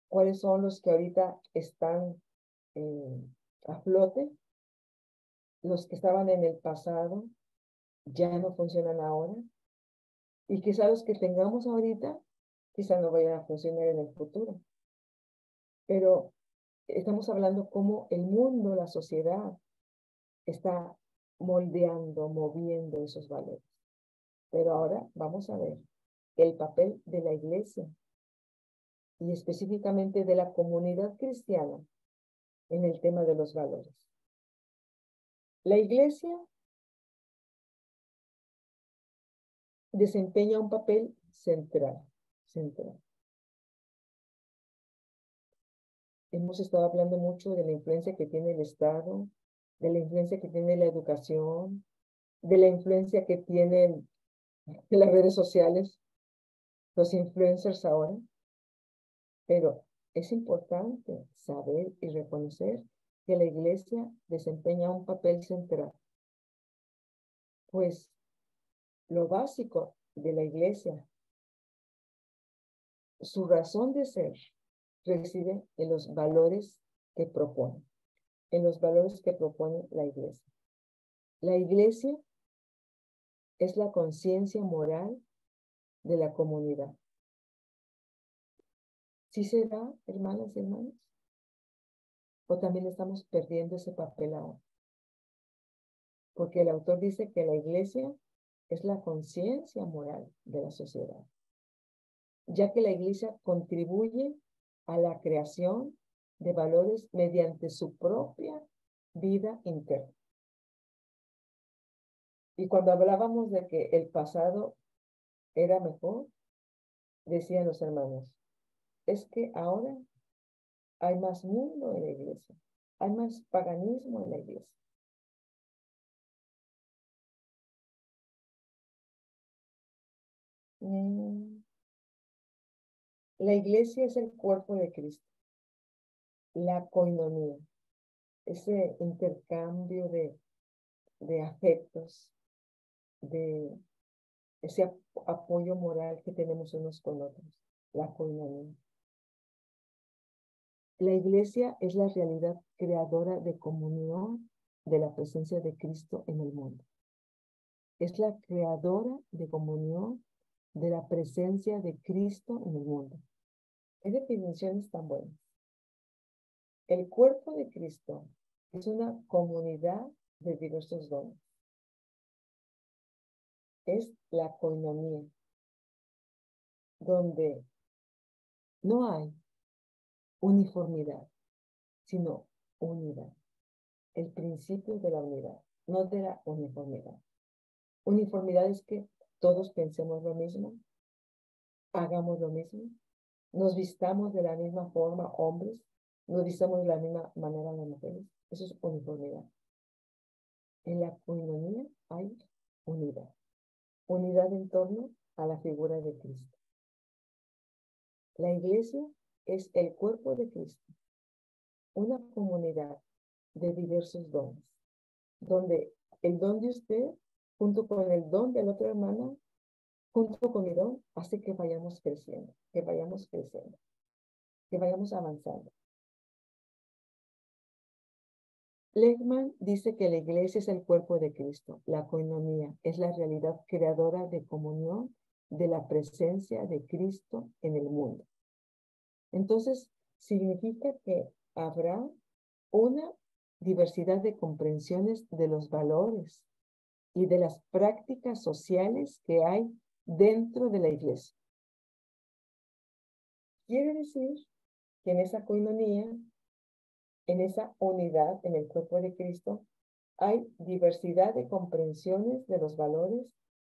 ¿Cuáles son los que ahorita están a flote? Los que estaban en el pasado ya no funcionan ahora. Y quizá los que tengamos ahorita, quizá no vayan a funcionar en el futuro. Pero estamos hablando cómo el mundo, la sociedad, está moldeando, moviendo esos valores. Pero ahora vamos a ver el papel de la iglesia y específicamente de la comunidad cristiana en el tema de los valores. La iglesia desempeña un papel central. Hemos estado hablando mucho de la influencia que tiene el Estado, de la influencia que tiene la educación, de la influencia que tienen las redes sociales, los influencers ahora. Pero es importante saber y reconocer que la iglesia desempeña un papel central. Pues lo básico de la iglesia, su razón de ser, reside en los valores que propone, en los valores que propone la iglesia. La iglesia es la conciencia moral de la comunidad. ¿Sí será, hermanas y hermanos? ¿O también estamos perdiendo ese papel ahora? Porque el autor dice que la iglesia es la conciencia moral de la sociedad, ya que la iglesia contribuye a la creación de valores mediante su propia vida interna. Y cuando hablábamos de que el pasado era mejor, decían los hermanos, es que ahora hay más mundo en la iglesia, hay más paganismo en la iglesia. La iglesia es el cuerpo de Cristo, la coinonía, ese intercambio de afectos, de ese apoyo moral que tenemos unos con otros, la coinonía. La iglesia es la realidad creadora de comunión de la presencia de Cristo en el mundo. Es la creadora de comunión de la presencia de Cristo en el mundo. ¿Qué definiciones tan buenas? El cuerpo de Cristo es una comunidad de diversos dones. Es la coinonía, donde no hay uniformidad, sino unidad. El principio de la unidad, no de la uniformidad. Uniformidad es que todos pensemos lo mismo, hagamos lo mismo, nos vistamos de la misma forma, hombres, nos vistamos de la misma manera las mujeres. Eso es uniformidad. En la coinonía hay unidad. Unidad en torno a la figura de Cristo. La iglesia es el cuerpo de Cristo, una comunidad de diversos dones, donde el don de usted, junto con el don de la otra hermana, junto con mi don, hace que vayamos creciendo, que vayamos creciendo, que vayamos avanzando. Lehmann dice que la iglesia es el cuerpo de Cristo, la coinonía es la realidad creadora de comunión de la presencia de Cristo en el mundo. Entonces, significa que habrá una diversidad de comprensiones de los valores y de las prácticas sociales que hay dentro de la iglesia. Quiere decir que en esa coinonía, en esa unidad, en el cuerpo de Cristo, hay diversidad de comprensiones de los valores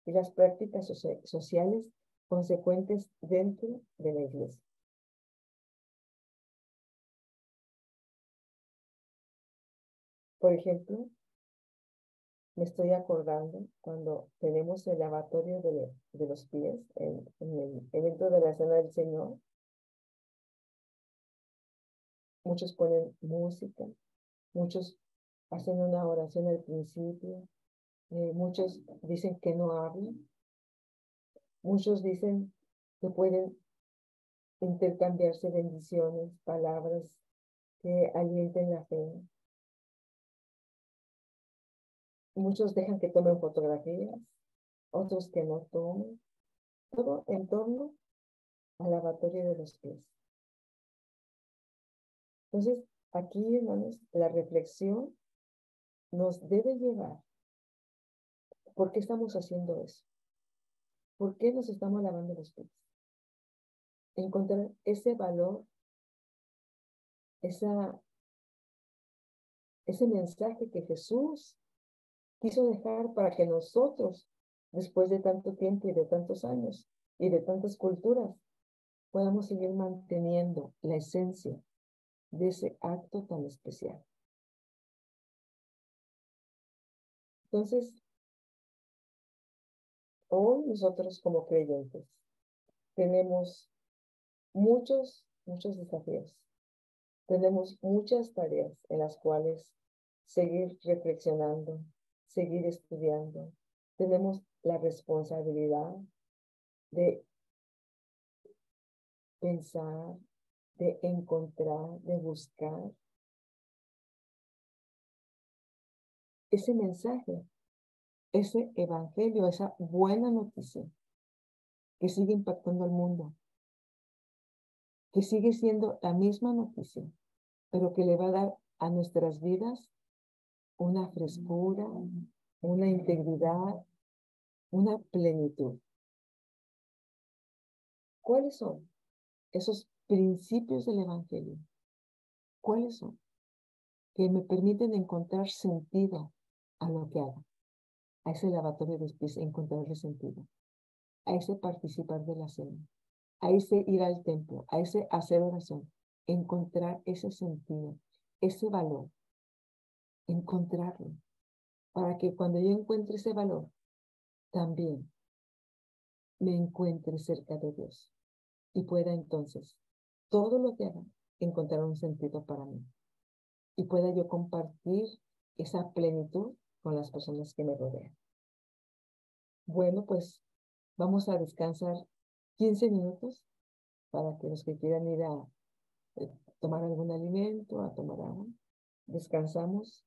y las prácticas sociales consecuentes dentro de la iglesia. Por ejemplo, me estoy acordando cuando tenemos el lavatorio de los pies en el evento de la Cena del Señor. Muchos ponen música, muchos hacen una oración al principio, muchos dicen que no hablan, muchos dicen que pueden intercambiarse bendiciones, palabras que alienten la fe. Muchos dejan que tomen fotografías, otros que no tomen, todo en torno al lavatorio de los pies. Entonces, aquí, hermanos, la reflexión nos debe llevar. ¿Por qué estamos haciendo eso? ¿Por qué nos estamos lavando los pies? Encontrar ese valor, ese mensaje que Jesús quiso dejar para que nosotros, después de tanto tiempo y de tantos años y de tantas culturas, podamos seguir manteniendo la esencia de ese acto tan especial. Entonces, hoy nosotros como creyentes tenemos muchos desafíos. Tenemos muchas tareas en las cuales seguir reflexionando, seguir estudiando. Tenemos la responsabilidad de pensar, de encontrar, de buscar ese mensaje, ese evangelio, esa buena noticia que sigue impactando al mundo, que sigue siendo la misma noticia, pero que le va a dar a nuestras vidas una frescura, una integridad, una plenitud. ¿Cuáles son esos principios del evangelio? ¿Cuáles son? Que me permiten encontrar sentido a lo que hago, a ese lavatorio de pies, encontrarle sentido, a ese participar de la cena, a ese ir al templo, a ese hacer oración, encontrar ese sentido, ese valor, encontrarlo, para que cuando yo encuentre ese valor, también me encuentre cerca de Dios y pueda entonces todo lo que haga encontrar un sentido para mí y pueda yo compartir esa plenitud con las personas que me rodean. Bueno, pues vamos a descansar 15 minutos para que los que quieran ir a tomar algún alimento, a tomar agua, descansamos